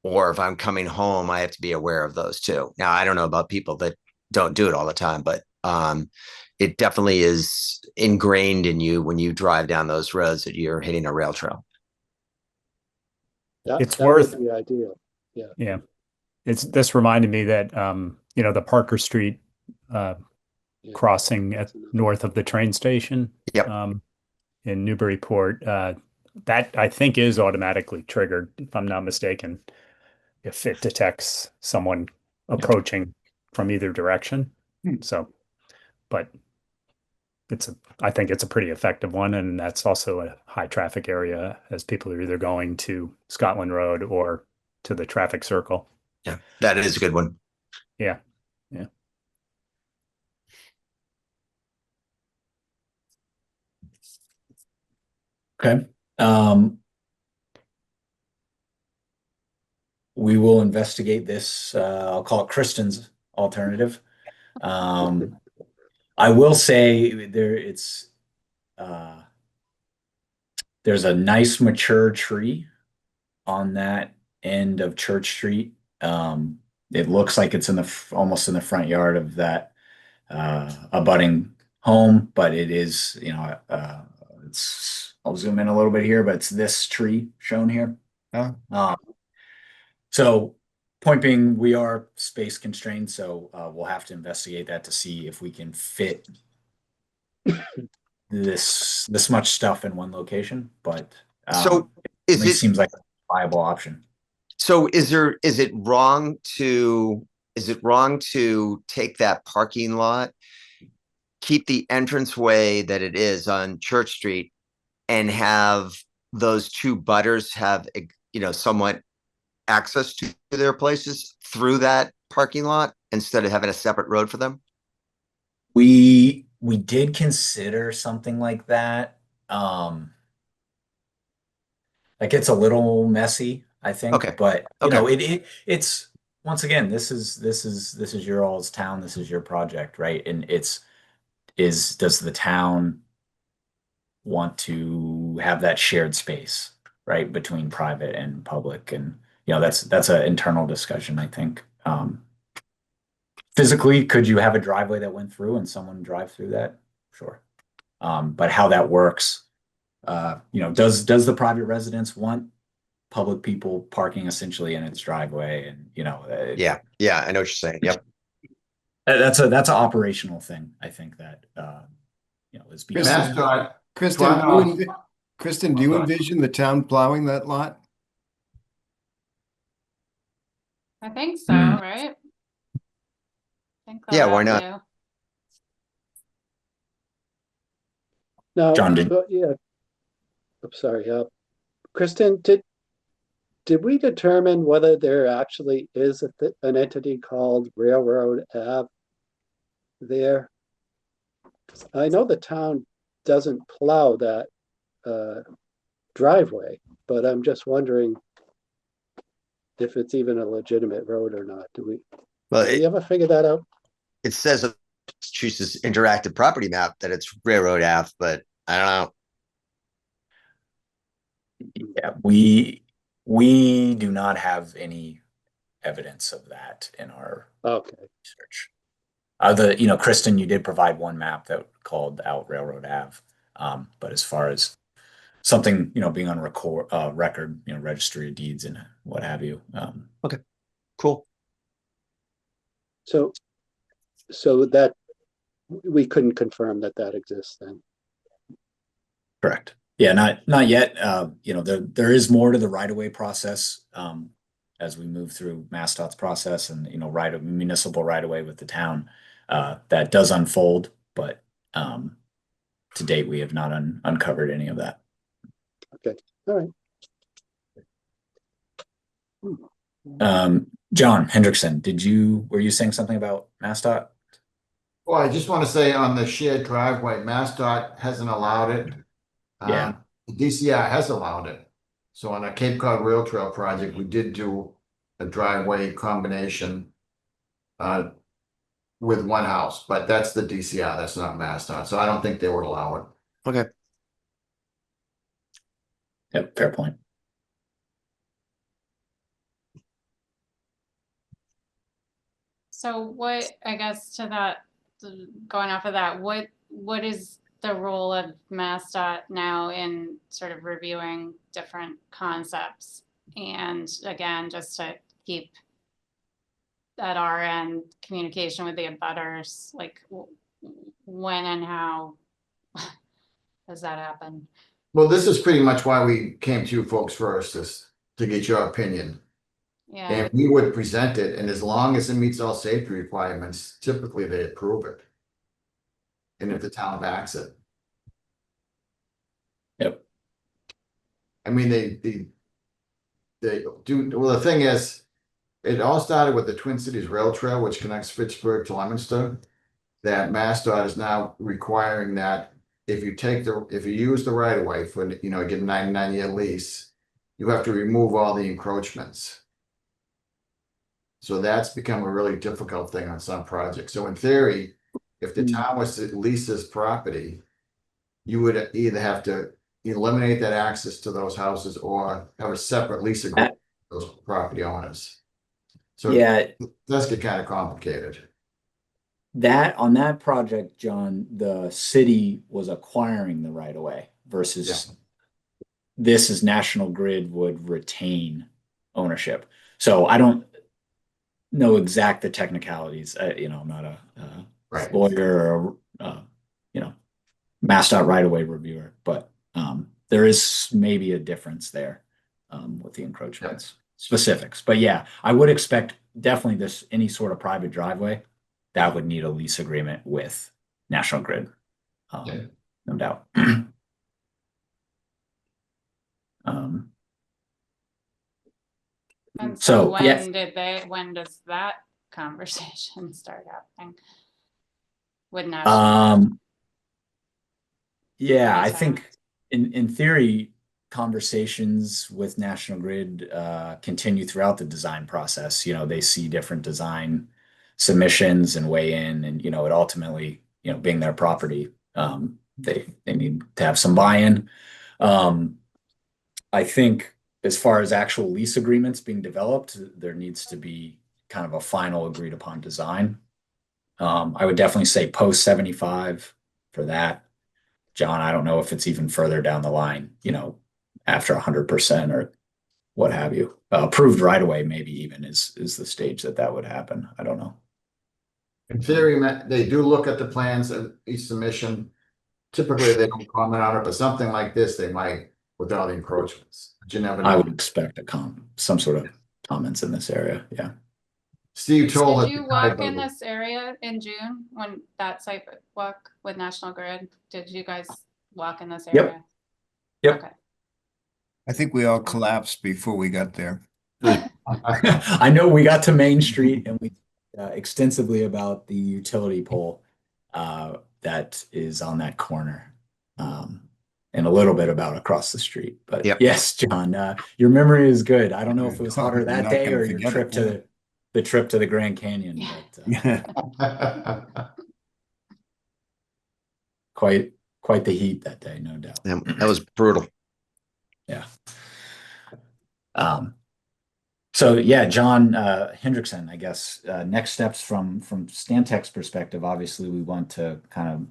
or if I'm coming home, I have to be aware of those too. Now, I don't know about people that don't do it all the time, but it definitely is ingrained in you when you drive down those roads that you're hitting a rail trail. It's That would worth- be ideal. Yeah. This reminded me that, the Parker Street Yeah. crossing That's enough. north of the train station. Yep. In Newburyport, that I think is automatically triggered, if I'm not mistaken, if it detects someone approaching from either direction. So, but I think it's a pretty effective one, and that's also a high traffic area as people are either going to Scotland Road or to the traffic circle. Yeah, that is a good one. Yeah. Okay. We will investigate this. I'll call it Kristen's alternative. I will say there's a nice mature tree on that end of Church Street. It looks like it's almost in the front yard of that abutting home, but it is, I'll zoom in a little bit here, but it's this tree shown here. Oh. So point being, we are space constrained, so we'll have to investigate that to see if we can fit this much stuff in one location. But So it is it seems like a viable option. so is it wrong to take that parking lot, keep the entranceway that it is on Church Street, and have those two butters have somewhat access to their places through that parking lot instead of having a separate road for them? We did consider something like that. Like it's a little messy, I think, Okay. but Okay. it's once again, this is your all's town, this is your project, right? And does the town want to have that shared space, right, between private and public? And that's an internal discussion, I think. Physically, could you have a driveway that went through and someone drive through that? Sure. But how that works, does the private residence want public people parking essentially in its driveway? And Yeah, I know what you're saying. Yep. that's an operational thing. I think that is being. MassDOT, Kristen, do you envision the town plowing that lot? I think so, Hmm. right? I think Yeah, they'll why have not? to. Now, John, did- yeah, I'm sorry. Kristen, did we determine whether there actually is an entity called Railroad Ave there? 'Cause I know the town doesn't plow that driveway, but I'm just wondering if it's even a legitimate road or not. Well, Did we ever figure that out? it says on Massachusetts interactive property map that it's Railroad Ave, but I don't know. Yeah, we do not have any evidence of that in our Okay. research. Kristen, you did provide one map that called out Railroad Ave. But as far as something, being on record, registry of deeds and what have you. Cool. So that we couldn't confirm that exists then. Correct. Yeah, not yet. There is more to the right-of-way process as we move through MassDOT's process and municipal right-of-way with the town. that does unfold, but to date, we have not uncovered any of that. Okay, all right. John Hendrickson, were you saying something about MassDOT? Well, I just want to say on the shared driveway, MassDOT hasn't allowed it. Yeah. DCR has allowed it. So on a Cape Cod Rail Trail project, we did do a driveway combination with one house, but that's the DCR, that's not MassDOT. So I don't think they would allow it. Okay. Yep, fair point. So what, I guess to that, going off of that, what is the role of MassDOT now in sort of reviewing different concepts? And again, just to keep at our end communication with the abutters, like when and how does that happen? Well, this is pretty much why we came to you folks first, is to get your opinion. Yeah, And we would present it, and as long as it meets all safety requirements, typically they approve it. And if the town backs it. Yep. I mean, they do, well, the thing is, it all started with the Twin Cities Rail Trail, which connects Fitchburg to Leominster. That MassDOT is now requiring that if you use the right of way for, get a 99-year lease, you have to remove all the encroachments. So that's become a really difficult thing on some projects. So in theory, if the town was to lease this property, you would either have to eliminate that access to those houses or have a separate lease agreement with those property owners. So Yeah, it does get kind of complicated. on that project, John, the city was acquiring the right of way versus this is National Grid would retain ownership. So I don't know the technicalities. I'm not a Right. lawyer or MassDOT right of way reviewer, but there is maybe a difference there with the encroachments specifics. But yeah, I would expect definitely any sort of private driveway that would need a lease agreement with National Grid. No doubt. and so, so yeah. when does that conversation start happening? With National? Yeah, I Anytime. think in theory, conversations with National Grid continue throughout the design process. They see different design submissions and weigh in, and it ultimately, being their property, they need to have some buy-in. I think as far as actual lease agreements being developed, there needs to be kind of a final agreed upon design. I would definitely say post 75 for that. John, I don't know if it's even further down the line, after 100% or what have you. Approved right away, maybe even is the stage that would happen. I don't know. In theory, they do look at the plans of each submission. Typically, they don't comment on it, but something like this, they might without the encroachments. But you never know. I would expect some sort of comments in this area. Yeah. Steve told us. Did you walk in this area in June when that site walk with National Grid? Did you guys walk in this area? Yep. Okay. I think we all collapsed before we got there. I know we got to Main Street and we extensively about the utility pole that is on that corner, and a little bit about across the street. But yes, John, your memory is good. I don't know if it was hotter that day or your trip to the Grand Canyon. But, quite the heat that day, no doubt. Yeah, that was brutal. Yeah. So yeah, John Hendrickson, I guess next steps from Stantec's perspective, obviously we want to kind of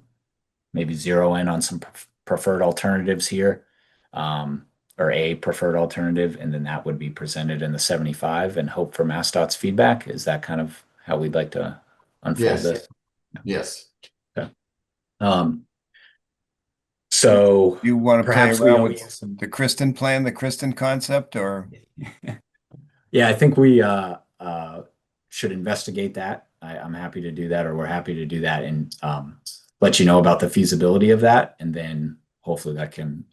maybe zero in on some preferred alternatives here, or a preferred alternative, and then that would be presented in the 75 and hope for MassDOT's feedback. Is that kind of how we'd like to unfold this? Yes. Okay. So you want to play perhaps around with the Kristen plan, the Kristen concept, or? Yeah, I think we should investigate that. I'm happy to do that, or we're happy to do that, and let you know about the feasibility of that, and then hopefully that can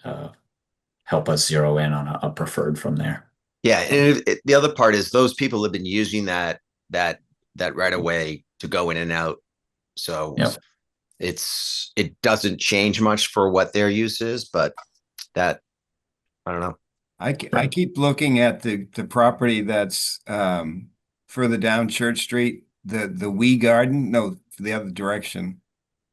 help us zero in on a preferred from there. Yeah, and the other part is those people have been using that right away to go in and out. So Yep. it doesn't change much for what their use is, but that I don't know. I keep looking at the property that's further down Church Street, the Wee Garden, no, the other direction.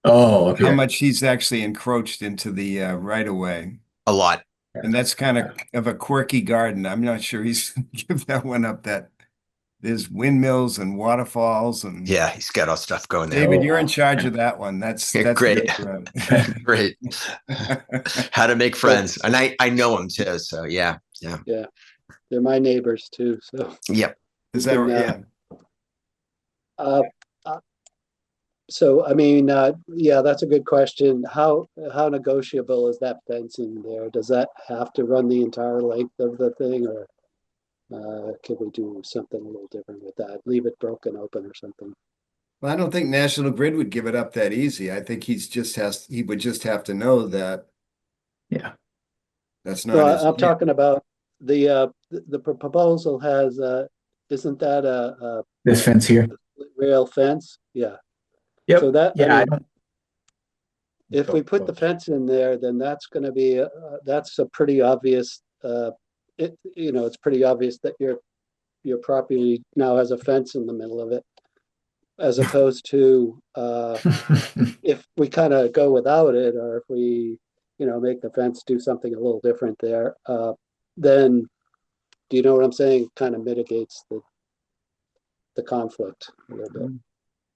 Oh, How okay. much he's actually encroached into the right of way. A lot. And that's kind of a quirky garden. I'm not sure he's give that one up. That there's windmills and waterfalls and Yeah, he's got all stuff going there. David, Oh, you're in wow. charge of that one. That's Great. good. Great. How to make friends. And I know him too. So yeah. They're my neighbors too, so. Yep. Is that And, right? Yeah. So, I mean, yeah, that's a good question. How negotiable is that fencing there? Does that have to run the entire length of the thing, or can we do something a little different with that? Leave it broken open or something? Well, I don't think National Grid would give it up that easy. I think he would just have to know that Yeah. that's No, not his. I'm talking about the proposal has, isn't that a This fence here. rail fence? Yeah. Yep. So that, Yeah, I I mean, don't. if we put the fence in there, then that's gonna be, that's a pretty obvious, it's pretty obvious that your property now has a fence in the middle of it. As opposed to, if we kind of go without it, or if we, make the fence do something a little different there, then, do you know what I'm saying? Kind of mitigates the conflict a little bit.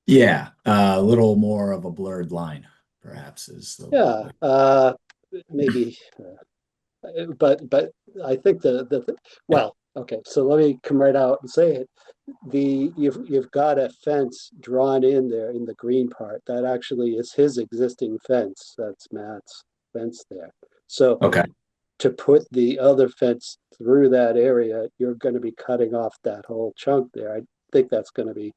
Yeah, a little more of a blurred line, perhaps, is the Yeah, maybe, but I think well, okay, so let me come right out and say it. You've got a fence drawn in there in the green part. That actually is his existing fence. That's Matt's fence there. So Okay. to put the other fence through that area, you're going to be cutting off that whole chunk there. I think that's going to be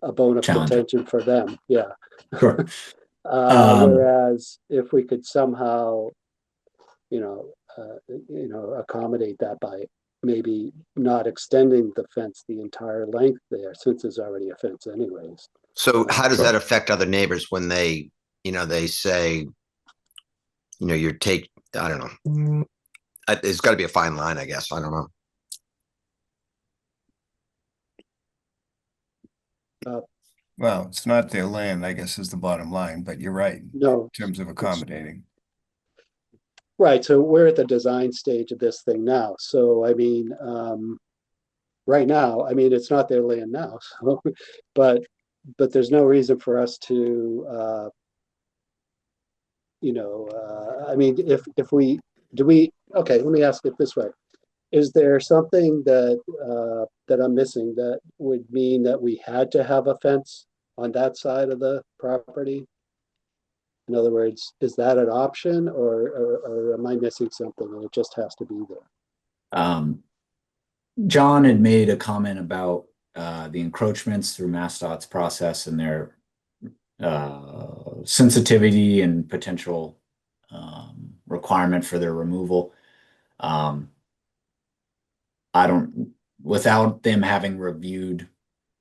a bone of Challenging. contention for them. Yeah. Sure. Whereas if we could somehow, accommodate that by maybe not extending the fence the entire length there, since there's already a fence anyways. So how does Sure. that affect other neighbors when they say, I don't know. There's got to be a fine line, I guess. I don't know. Well, it's not their land, I guess, is the bottom line, but you're right in No, terms of accommodating. right. So we're at the design stage of this thing now. So, I mean, right now, I mean, it's not their land now, so, but there's no reason for us to, I mean, okay, let me ask it this way. Is there something that I'm missing that would mean that we had to have a fence on that side of the property? In other words, is that an option, or am I missing something and it just has to be there? John had made a comment about the encroachments through MassDOT's process and their sensitivity and potential requirement for their removal. Without them having reviewed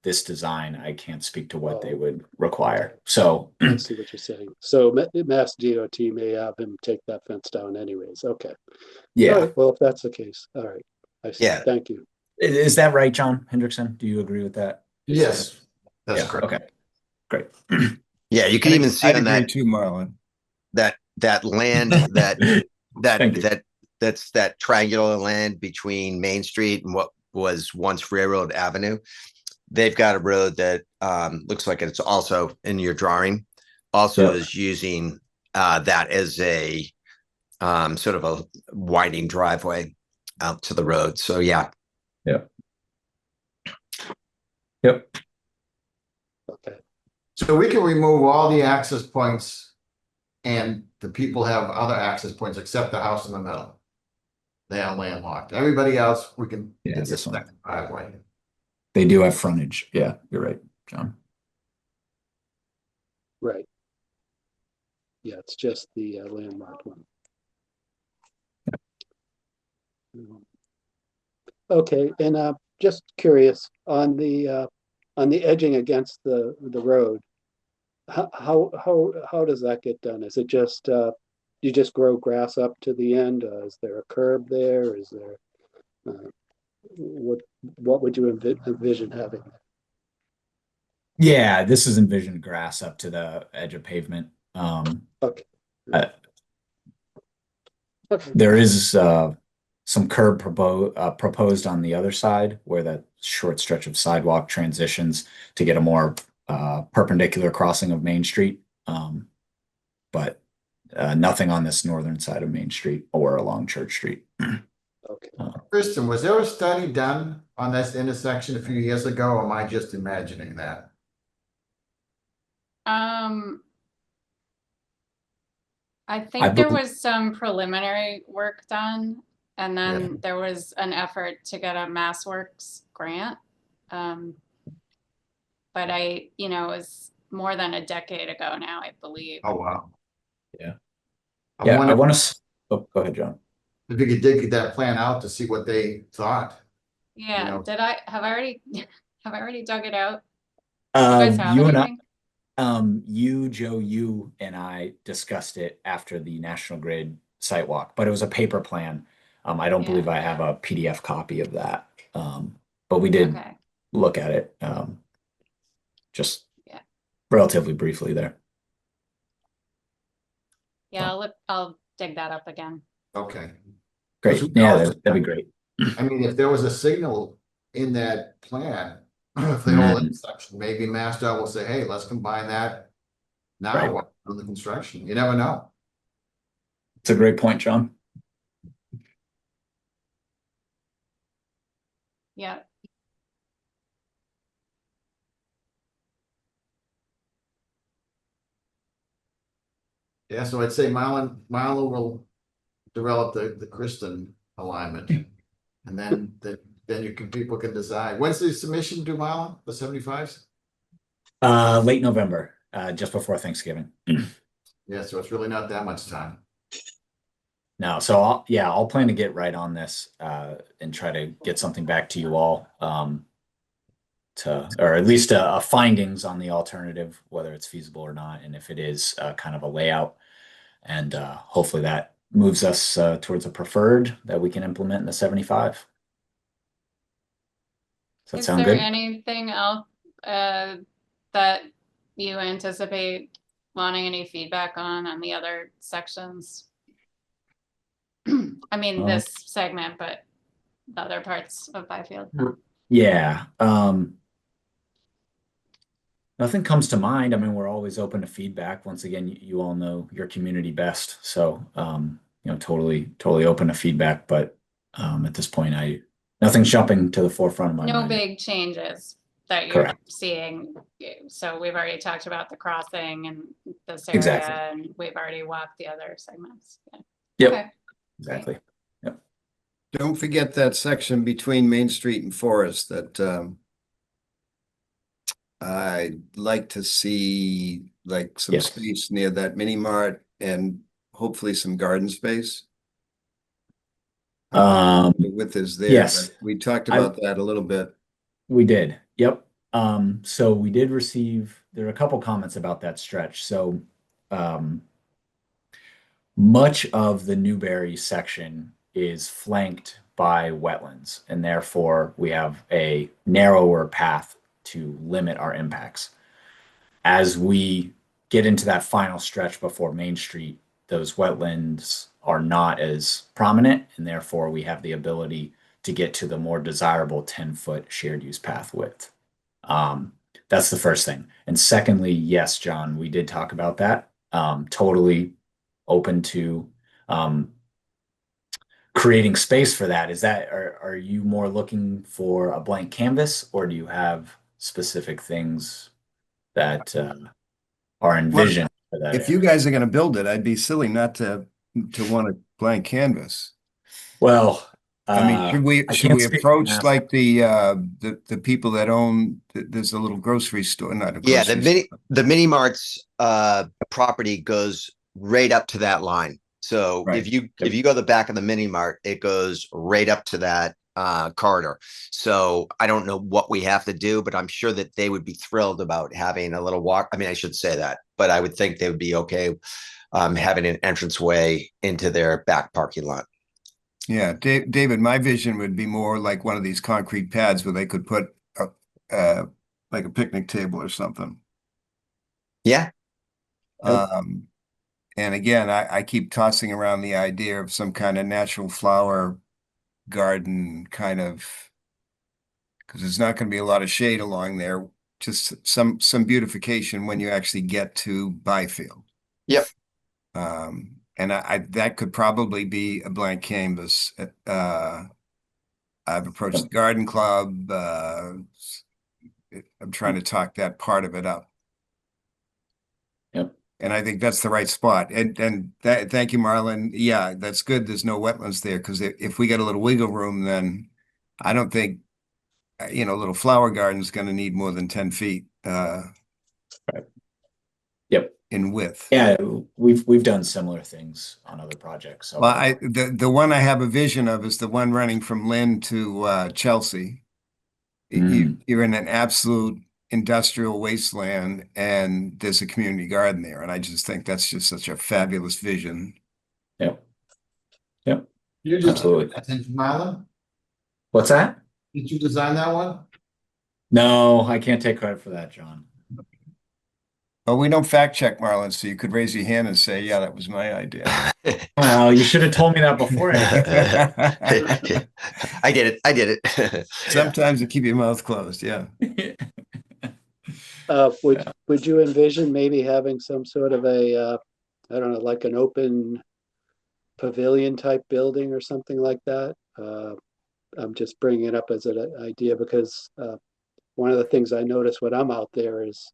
this design, I can't speak to what they would require. So I see what you're saying. So Mass DOT may have him take that fence down anyways. Okay. yeah. All right, well, if that's the case, all right. I see. Yeah. Thank you. Is that right, John Hendrickson? Do you agree with that? Yes, that's Yeah, correct. okay. Great. Yeah, you can even see I'd on agree that too, Marlon. that land Thank you. that's that triangular land between Main Street and what was once Railroad Avenue. They've got a road that looks like it's also in your drawing, also Yep. is using that as a sort of a winding driveway out to the road. So yeah. Yep. Okay. So we can remove all the access points and the people have other access points except the house in the middle. They are landlocked. Everybody else, we can, Yeah, it's a this one. second driveway. They do have frontage. Yeah, you're right. John. Right. Yeah, it's just the landmarked one. Okay, and just curious on the edging against the road. How does that get done? Is it just you just grow grass up to the end? Is there a curb there? Is there what would you envision having? Yeah, this is envisioned grass up to the edge of pavement. Okay. Uh, Okay. There is some curb proposed on the other side where that short stretch of sidewalk transitions to get a more perpendicular crossing of Main Street. But nothing on this northern side of Main Street or along Church Street. Okay. Kristen, was there a study done on this intersection a few years ago, or am I just imagining that? I think there was some preliminary work done, and Yeah. then there was an effort to get a MassWorks grant. But it was more than a decade ago now, I believe. Oh, wow. Yeah. I Yeah, I wonder want to. Oh, go ahead, John. if you could dig that plan out to see what they thought. Yeah, know. did I have I already have I already dug it out? Do you guys have You and I, anything? Joe, you and I discussed it after the National Grid site walk, but it was a paper plan. I don't believe Yeah. I have a PDF copy of that. But we did Okay. look at it, just Yeah. relatively briefly there. Yeah, I'll dig that up again. Okay. Great. Who Yeah, knows? that'd be great. I mean, if there was a signal in that plan, for the whole intersection, maybe MassDOT will say, hey, let's combine that now Right. while we're on the construction. You never know. It's a great point, John. Yeah. Yeah, so I'd say Marlon will develop the Kristen alignment. And then people can decide. When's the submission due, Marlon, the 75s? Late November, just before Thanksgiving. Yeah, so it's really not that much time. No, so I'll plan to get right on this and try to get something back to you all, or at least a findings on the alternative, whether it's feasible or not, and if it is kind of a layout, and hopefully that moves us towards a preferred that we can implement in the 75. Does that Is sound there good? anything else that you anticipate wanting any feedback on the other sections? I mean, this segment, but the other parts of Byfield. Yeah. Nothing comes to mind. I mean, we're always open to feedback. Once again, you all know your community best. So, totally open to feedback. But at this point, nothing's jumping to the forefront of my No mind. big changes that you're Correct. seeing. So we've already talked about the crossing and this area, Exactly. and we've already walked the other segments. Yeah. Yep. Okay. Exactly. Yep. Don't forget that section between Main Street and Forest that I'd like to see like some Yes. space near that mini mart and hopefully some garden space. The width is there. yes. But we talked about that a little bit. We did. Yep. So we did receive, there are a couple comments about that stretch. So, much of the Newberry section is flanked by wetlands, and therefore we have a narrower path to limit our impacts. As we get into that final stretch before Main Street, those wetlands are not as prominent, and therefore we have the ability to get to the more desirable 10-foot shared use path width. That's the first thing. And secondly, yes, John, we did talk about that. Totally open to creating space for that. Are you more looking for a blank canvas, or do you have specific things that are envisioned for that If you area? guys are gonna build it, I'd be silly not to want a blank canvas. Well, I mean, should we, I should can't we speak approach on like the people that own, there's a little grocery store, not a Yeah, the grocery store. mini marts property goes right up to that line. So Right. if you go the back of the mini mart, it goes right up to that corridor. So I don't know what we have to do, but I'm sure that they would be thrilled about having a little walk. I mean, I should say that, but I would think they would be okay having an entranceway into their back parking lot. Yeah, David, my vision would be more like one of these concrete pads where they could put like a picnic table or something. Yeah. Yep. And again, I keep tossing around the idea of some kind of natural flower garden kind of, because there's not going to be a lot of shade along there, just some beautification when you actually get to Byfield. Yep. And that could probably be a blank canvas. I've approached the garden club. I'm trying to talk that part of it up. Yep. And I think that's the right spot. And thank you, Marlon. Yeah, that's good. There's no wetlands there, because if we get a little wiggle room, then I don't think, a little flower garden is going to need more than 10 feet Yep. in width. Yeah, we've done similar things on other projects. So Well, the one I have a vision of is the one running from Lynn to Chelsea. You're in an absolute industrial wasteland, and there's a community garden there, and I just think that's just such a fabulous vision. Yep. Yep. You just Absolutely. Marlon, What's that? did you design that one? No, I can't take credit for that, John. Well, we don't fact check, Marlon, so you could raise your hand and say, yeah, that was my idea. Well, you should have told me that beforehand. I did it. Sometimes you keep your mouth closed, yeah. Would you envision maybe having some sort of a, I don't know, like an open pavilion type building or something like that? I'm just bringing it up as an idea because one of the things I notice when I'm out there is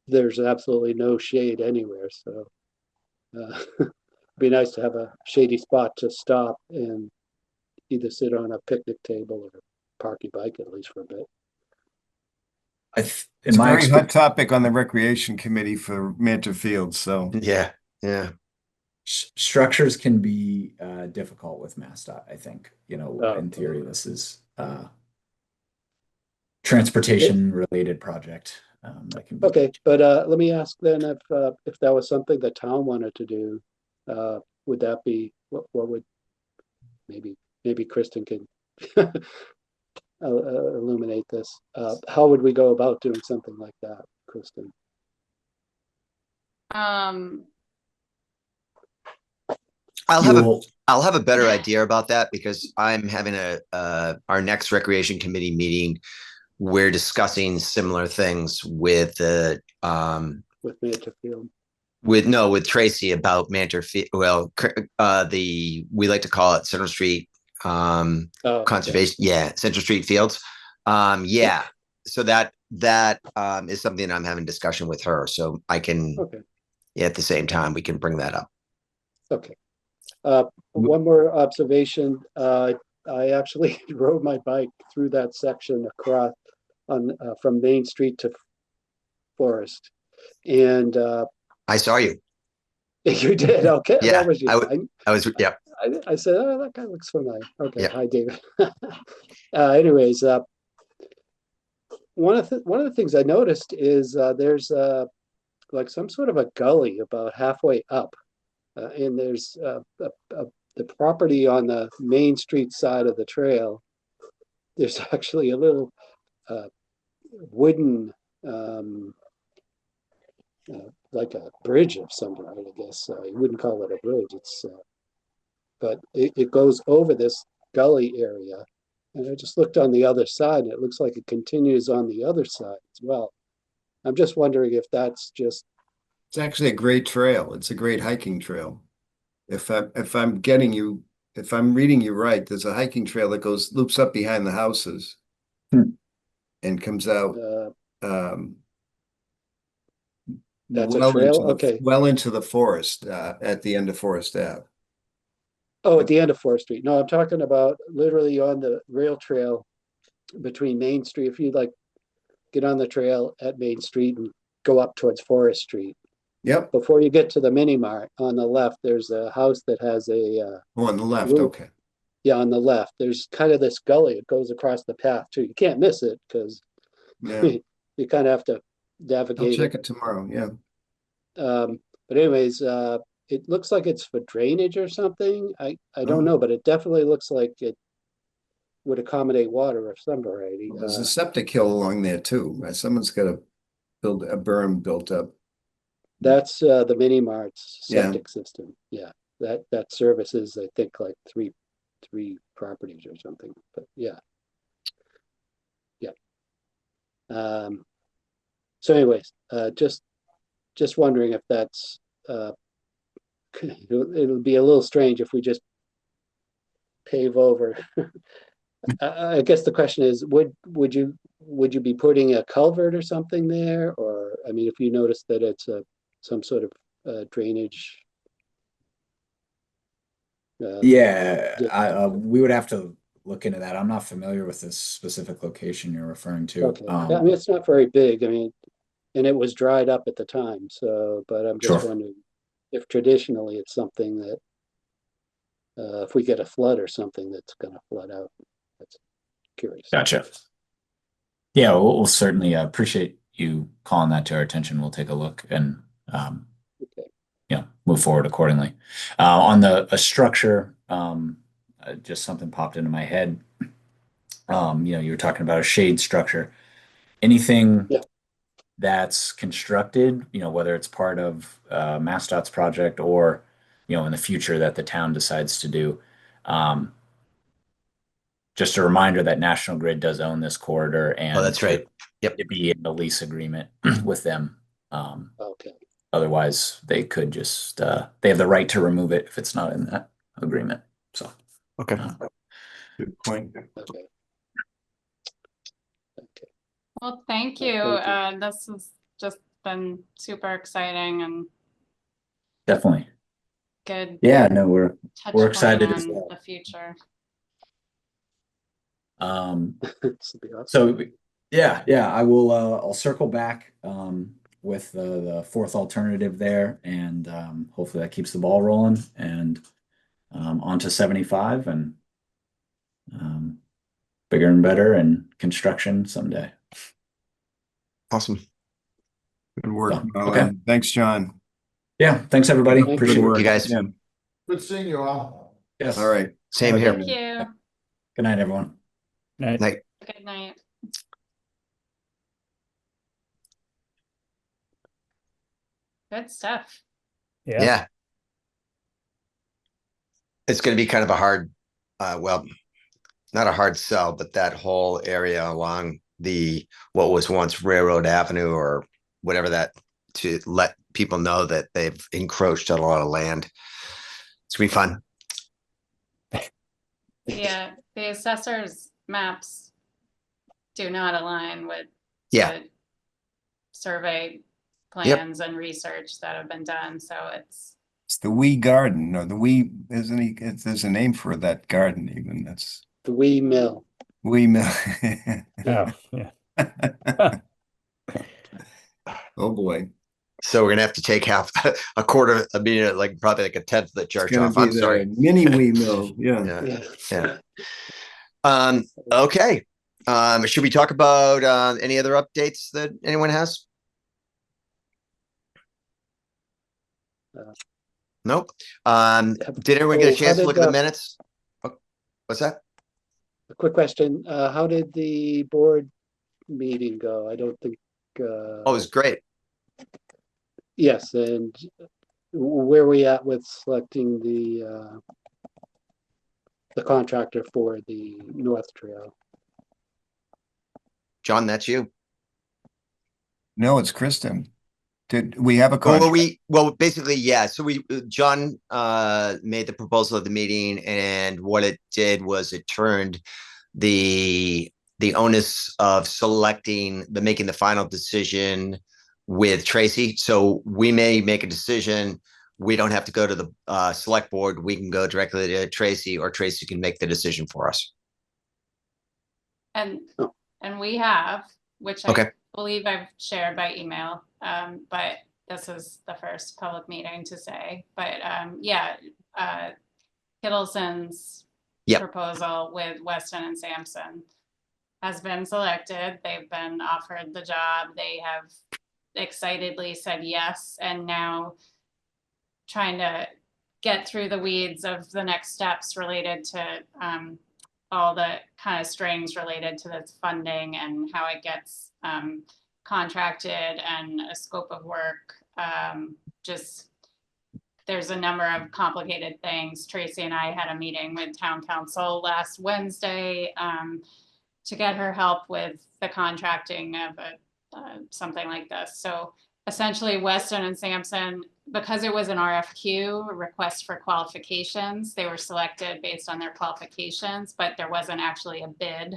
there's absolutely no shade anywhere. So it'd be nice to have a shady spot to stop and either sit on a picnic table or park your bike at least for a bit. It's a very hot topic on the recreation committee for Mantor Field, so. Yeah. Structures can be difficult with MassDOT, I think. In theory, this is transportation related project. That can be Okay, but let me ask then if that was something the town wanted to do, would that be what would maybe Kristen can illuminate this? How would we go about doing something like that, Kristen? I'll have a better idea about that because I'm having our next recreation committee meeting. We're discussing similar things with the With Mantor Field. with Tracy about Mantor Field. Well, we like to call it Central Street Conservation. Yeah, Central Street Fields. Yeah. So that is something I'm having discussion with her. So I can at the same time we can bring that up. Okay. One more observation. I actually rode my bike through that section across from Main Street to Forest, and I saw you. You did. Okay, Yeah, that was you. I was. Yeah. I said, "Oh, that guy looks familiar." Okay, Yeah. Hi, David. Anyways, one of the things I noticed is there's like some sort of a gully about halfway up, and there's the property on the Main Street side of the trail. There's actually a little wooden, like a bridge of some kind, I guess. You wouldn't call it a bridge. It's, but it goes over this gully area. And I just looked on the other side, and it looks like it continues on the other side as well. I'm just wondering if that's just. It's actually a great trail. It's a great hiking trail. If I'm reading you right, there's a hiking trail that loops up behind the houses and comes out That's a trail? Okay. well into the forest at the end of Forest Ave. Oh, at the end of Fourth Street. No, I'm talking about literally on the rail trail between Main Street. If you like get on the trail at Main Street and go up towards Forest Street. Yep. Before you get to the mini mart on the left, there's a house that has Oh, on the left. Roof. Okay. yeah, on the left, there's kind of this gully. It goes across the path too. You can't miss it because Yeah. you kind of have to I'll navigate check it. it tomorrow. Yeah. But anyways, it looks like it's for drainage or something. I don't Oh. know, but it definitely looks like it would accommodate water of some variety. There's a septic hill along there too. Someone's got to build a berm built up. That's the mini mart's Yeah. septic system. Yeah, that services, I think, like three properties or something. But yeah. So anyways, just wondering if that's it'll be a little strange if we just pave over. I guess the question is, would you be putting a culvert or something there? Or, I mean, if you notice that it's some sort of drainage. Yeah, we would have to look into that. I'm not familiar with this specific location you're referring to. Okay, I mean, it's not very big. I mean, and it was dried up at the time, so, but I'm just Sure. wondering if traditionally it's something that if we get a flood or something that's gonna flood out. That's curious. Gotcha. Yeah, we'll certainly appreciate you calling that to our attention. We'll take a look and Okay. move forward accordingly. On a structure, just something popped into my head. You were talking about a shade structure. Anything Yeah. that's constructed, whether it's part of MassDOT's project or, in the future that the town decides to do. Just a reminder that National Grid does own this corridor and Oh, that's right. Yep. to be in a lease agreement with them. Okay. Otherwise, they could just they have the right to remove it if it's not in that agreement. So, Okay. Good point. Okay. Okay. Well, thank you. This has just been super exciting and definitely. good Yeah, no, we're touch excited point as on well. the future. This will be awesome. So yeah, I will I'll circle back with the fourth alternative there, and hopefully that keeps the ball rolling and on to 75 and bigger and better and construction someday. Awesome. Good work. So, Well, okay. Thanks, John. Yeah, thanks everybody. Thank you. Appreciate Good it. work. You guys. Yeah. Good seeing you all. Yes. All right. Same Okay. here. Thank you. Good night, everyone. Night. Night. Good night. Good stuff. Yeah. Yeah. It's going to be kind of a hard, well, not a hard sell, but that whole area along what was once Railroad Avenue or whatever that, to let people know that they've encroached on a lot of land. It's gonna be fun. Yeah, the assessor's maps do not align with Yeah. the survey plans and research that have been done, so it's It's the Wee Garden, or the Wee, there's a name for that garden even. That's The Wee Mill. Wee Mill. Oh, yeah. Oh, boy. So we're gonna have to take half a quarter, I mean, like probably like a tenth of the It's charge gonna off. be I'm the sorry. mini Wee Mill. Yeah. Yeah. Yeah. Yeah. Okay. Should we talk about any other updates that anyone has? Nope. Did everyone get a Oh, how chance to did look at the the- minutes? Oh, what's that? A quick question. How did the board meeting go? I don't think. Oh, it was great. Yes, and where are we at with selecting the contractor for the North Trail? John, that's you. No, it's Kristen. Did we have a contract? Well, basically, yeah. So John made the proposal at the meeting, and what it did was it turned the onus of making the final decision with Tracy. So we may make a decision we don't have to go to the select board. We can go directly to Tracy, or Tracy can make the decision for us. And, Oh. and we have, which Okay. I believe I've shared by email, but this is the first public meeting to say, but, yeah, Kittleson's Yep. proposal with Weston and Sampson has been selected. They've been offered the job. They have excitedly said yes, and now trying to get through the weeds of the next steps related to all the kind of strings related to this funding and how it gets contracted and a scope of work. Just there's a number of complicated things. Tracy and I had a meeting with town council last Wednesday to get her help with the contracting of something like this. So essentially Weston and Sampson, because it was an RFQ, a request for qualifications, they were selected based on their qualifications, but there wasn't actually a bid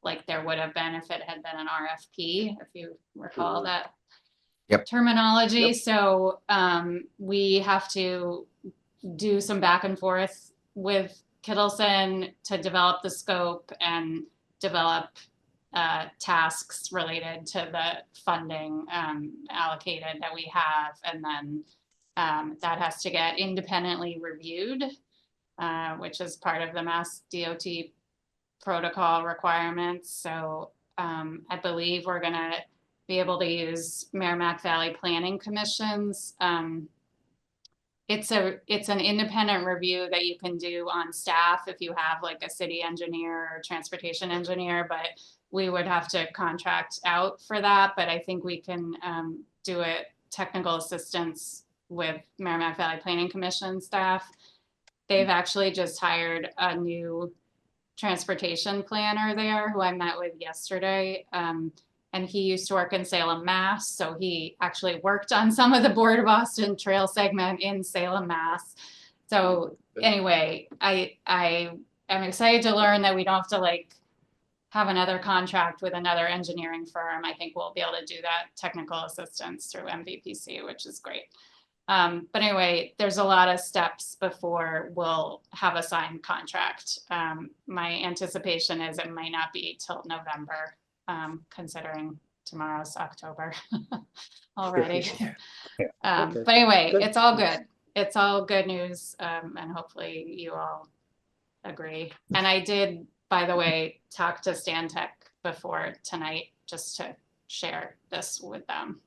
like there would have been if it had been an RFP, if you recall that terminology. Yep. So we have to do some back and forth with Kittleson to develop the scope and develop tasks related to the funding allocated that we have. And then that has to get independently reviewed, which is part of the Mass DOT protocol requirements. So I believe we're gonna be able to use Merrimack Valley Planning Commissions. It's an independent review that you can do on staff if you have like a city engineer or transportation engineer, but we would have to contract out for that. But I think we can do it technical assistance with Merrimack Valley Planning Commission staff. They've actually just hired a new transportation planner there who I met with yesterday. And he used to work in Salem, Mass. So he actually worked on some of the Board of Boston Trail segment in Salem, Mass. So anyway, I am excited to learn that we don't have to like have another contract with another engineering firm. I think we'll be able to do that technical assistance through MVPC, which is great. But anyway, there's a lot of steps before we'll have a signed contract. My anticipation is it might not be till November. Considering tomorrow's October already. Okay. But anyway, Good. it's all good. It's all good news. And hopefully you all agree. And I did, by the way, talk to Stantec before tonight, just to share this with them.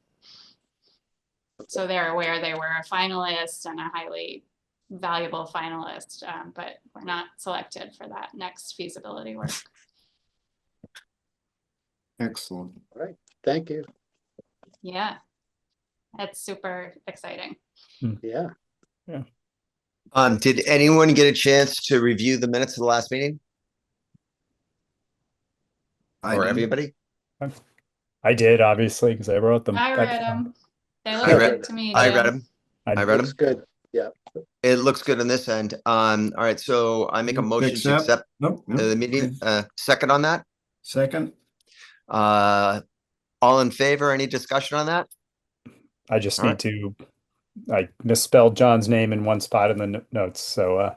So they're aware they were a finalist and a highly valuable finalist, but we're not selected for that next feasibility work. Excellent. Thank you. Yeah, it's super exciting. Yeah. Did anyone get a chance to review the minutes of the last meeting, I or didn't. everybody? I did, obviously, because I wrote them. I read them. They look I read- good to me. I Jim. read them. I read them. Looks good. Yeah. It looks good on this end. All right, so I make a motion to accept Nope. nope. the meeting. Second on that. Second. All in favor? Any discussion on that? I just All need right. to, I misspelled John's name in one spot in the notes, so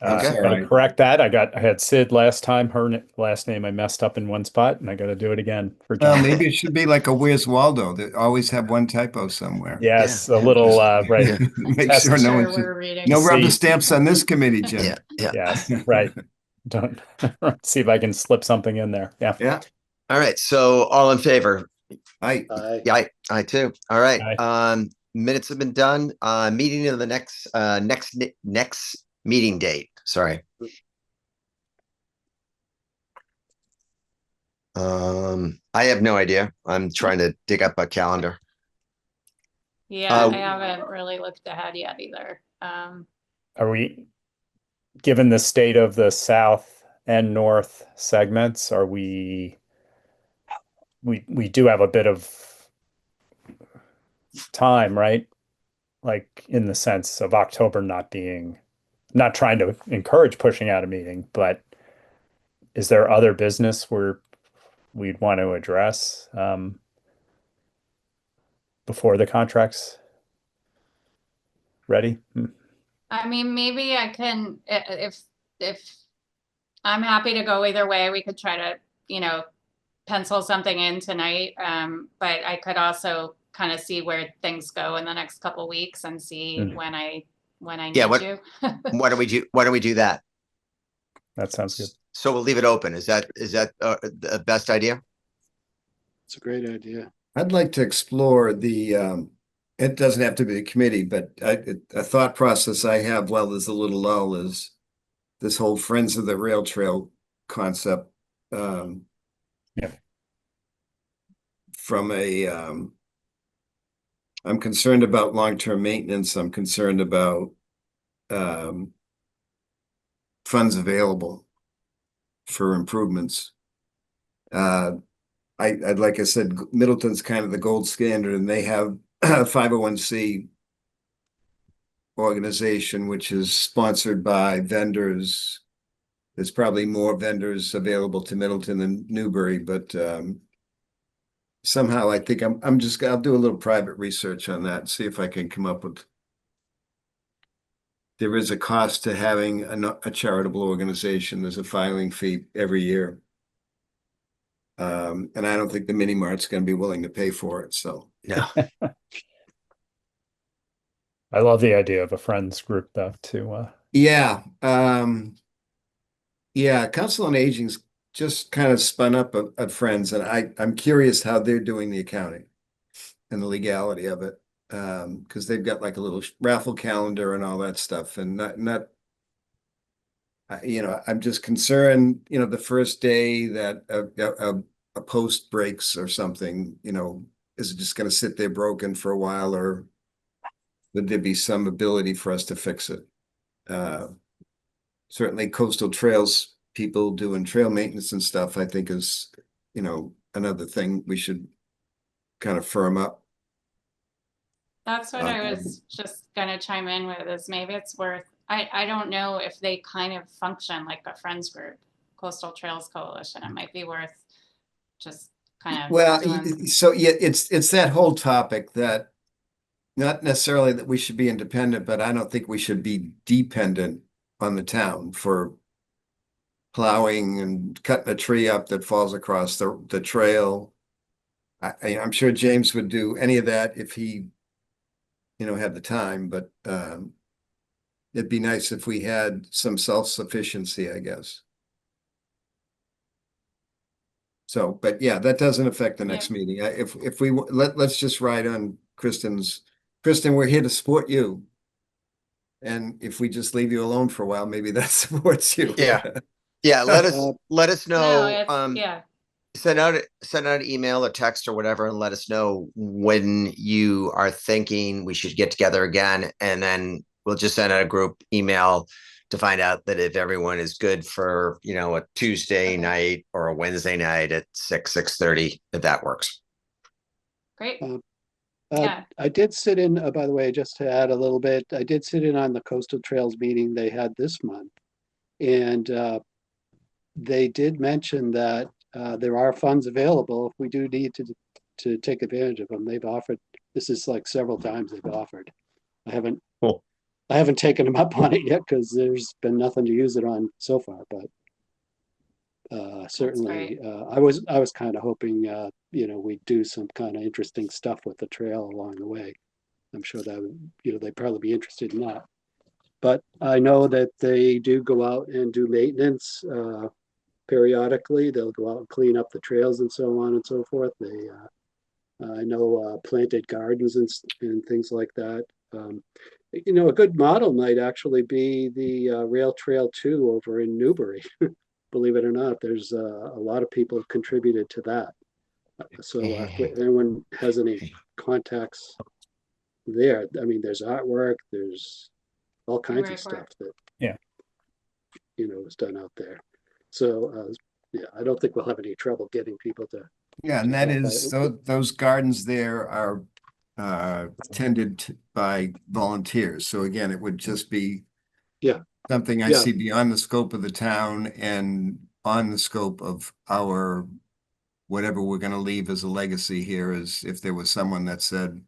Okay. gotta correct that. I had Sid last time, her last name I messed up in one spot, and I gotta do it again for Well, John. maybe it should be like a Where's Waldo that always have one typo somewhere. Yes, Yeah. a little, right, Make Test sure no Sure, one, we're reading. no rubber See. stamps on this committee, Jim. Yeah, yeah. yes, right. Don't, see if I can slip something in there, yeah. Yeah. All right, so all in favor? I, Yeah, I too. All right. Aye. Minutes have been done. Meeting of the next meeting date. Sorry. I have no idea. I'm trying to dig up a calendar. Yeah, I haven't really looked ahead yet either. Are we, given the state of the south and north segments, are we do have a bit of time, right? Like in the sense of October not trying to encourage pushing out a meeting, but is there other business where we'd want to address before the contracts ready? I mean, maybe I can, if I'm happy to go either way, we could try to, pencil something in tonight. But I could also kind of see where things go in the next couple weeks and see Mm. when I Yeah, need you. Why don't we do that? That sounds good. So we'll leave it open. Is that the best idea? It's a great idea. I'd like to explore it doesn't have to be a committee, but a thought process I have while there's a little lull is this whole Friends of the Rail Trail concept. Yeah. From I'm concerned about long-term maintenance. I'm concerned about funds available for improvements. Like I said, Middleton's kind of the gold standard, and they have a 501c organization, which is sponsored by vendors. There's probably more vendors available to Middleton than Newbury, but somehow I think I'll do a little private research on that and see if I can come up with. There is a cost to having a charitable organization. There's a filing fee every year. And I don't think the mini mart's going to be willing to pay for it. So No. I love the idea of a friends group though too. Yeah. Yeah. Council on Aging's just kind of spun up at Friends, and I'm curious how they're doing the accounting and the legality of it. Because they've got like a little raffle calendar and all that stuff, and not I'm just concerned, the first day that a post breaks or something, is it just going to sit there broken for a while, or would there be some ability for us to fix it? Certainly coastal trails, people doing trail maintenance and stuff, I think is, another thing we should kind of firm up. That's what I was just gonna chime in with, is maybe it's worth, I don't know if they kind of function like a friends group, Coastal Trails Coalition. It might be worth just kind of Well, doing. so yeah, it's that whole topic that not necessarily that we should be independent, but I don't think we should be dependent on the town for plowing and cutting a tree up that falls across the trail. I'm sure James would do any of that if he had the time, but it'd be nice if we had some self-sufficiency, I guess. So, but yeah, that doesn't affect the next meeting. If we let's just ride on Kristen, we're here to support you. And if we just leave you alone for a while, maybe that supports you. Yeah. Yeah. Let us know. No, yeah. Send out an email or text or whatever, and let us know when you are thinking we should get together again. And then we'll just send out a group email to find out that if everyone is good for, a Tuesday night or a Wednesday night at 6:30, if that works. Great. Yeah. I did sit in, by the way, just to add a little bit, I did sit in on the Coastal Trails meeting they had this month. And they did mention that there are funds available if we do need to take advantage of them. They've offered, this is like several times they've offered. I haven't taken them up on it yet because there's been nothing to use it on so far, but certainly I was kind of hoping we'd do some kind of interesting stuff with the trail along the way. I'm sure that they'd probably be interested in that. But I know that they do go out and do maintenance periodically. They'll go out and clean up the trails and so on and so forth. They I know planted gardens and things like that. A good model might actually be the Rail Trail 2 over in Newbury. Believe it or not, there's a lot of people contributed to that. So if anyone has any contacts there, I mean, there's artwork, there's all kinds of stuff that was done out there. So I don't think we'll have any trouble getting people to. Yeah, and that is those gardens there are tended by volunteers. So again, it would just be something I see beyond the scope of the town and on the scope of our whatever we're going to leave as a legacy here. Is if there was someone that said,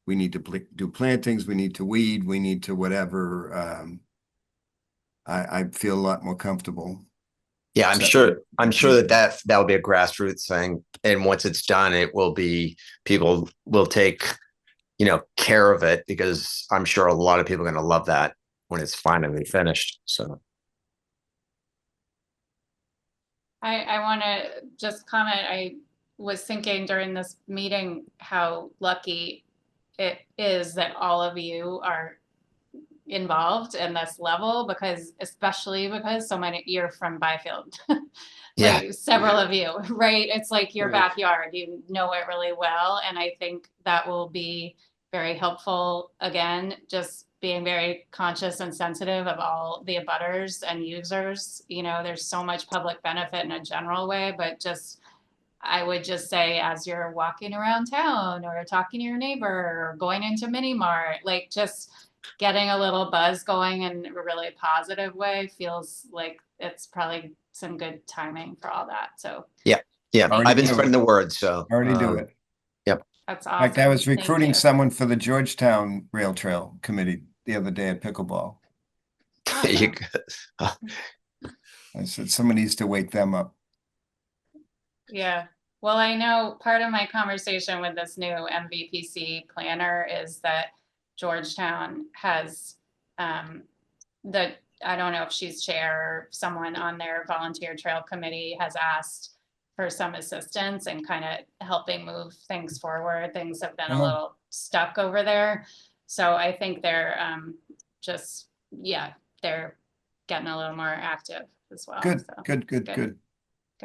we need to do plantings, we need to weed, we need to whatever. I feel a lot more comfortable. Yeah, I'm So- sure that will be a grassroots thing. And once it's done, it will be, people will take, care of it, because I'm sure a lot of people are going to love that when it's finally finished. So. I want to just comment, I was thinking during this meeting how lucky it is that all of you are involved in this level, because especially because so many, you're from Byfield. Yeah. Like several of you, right? It's like your Right. backyard, you know it really well. And I think that will be very helpful. Again, just being very conscious and sensitive of all the abutters and users. There's so much public benefit in a general way, but just, I would just say, as you're walking around town or talking to your neighbor or going into Mini Mart, like just getting a little buzz going in a really positive way feels like it's probably some good timing for all that. So Yeah, Already I've been do spreading it. the word, so. Already do it. that's In awesome. fact, I was Thank recruiting you. someone for the Georgetown Rail Trail Committee the other day at pickleball. You- I said, somebody needs to wake them up. Yeah. Well, I know part of my conversation with this new MVPC planner is that Georgetown has I don't know if she's chair or someone on their volunteer trail committee has asked for some assistance and kind of helping move things forward. Things have been a Oh. little stuck over there. So I think they're they're getting a little more active as well. Good, So, good. Good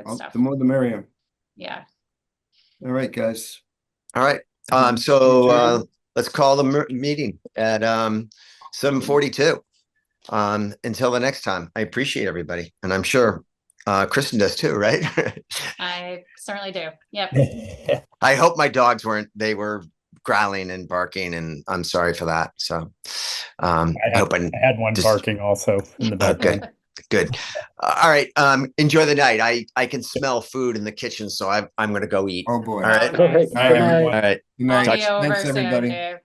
Well, stuff. the more the merrier. Yeah. All right, guys. All right. Mhm. So Adjourn. let's call the meeting at 7:42. Until the next time, I appreciate everybody, and I'm sure Kristen does too, right? I certainly do. Yep. I hope my dogs they were growling and barking, and I'm sorry for that. So I hope I had one just- barking also in the background. good. All right. Enjoy the night. I can smell food in the kitchen, so I'm going to go eat. Oh, boy. All right. All All right. right, Good night. everyone. All right. Good night. I'll be over Thanks, soon, everybody. Dave.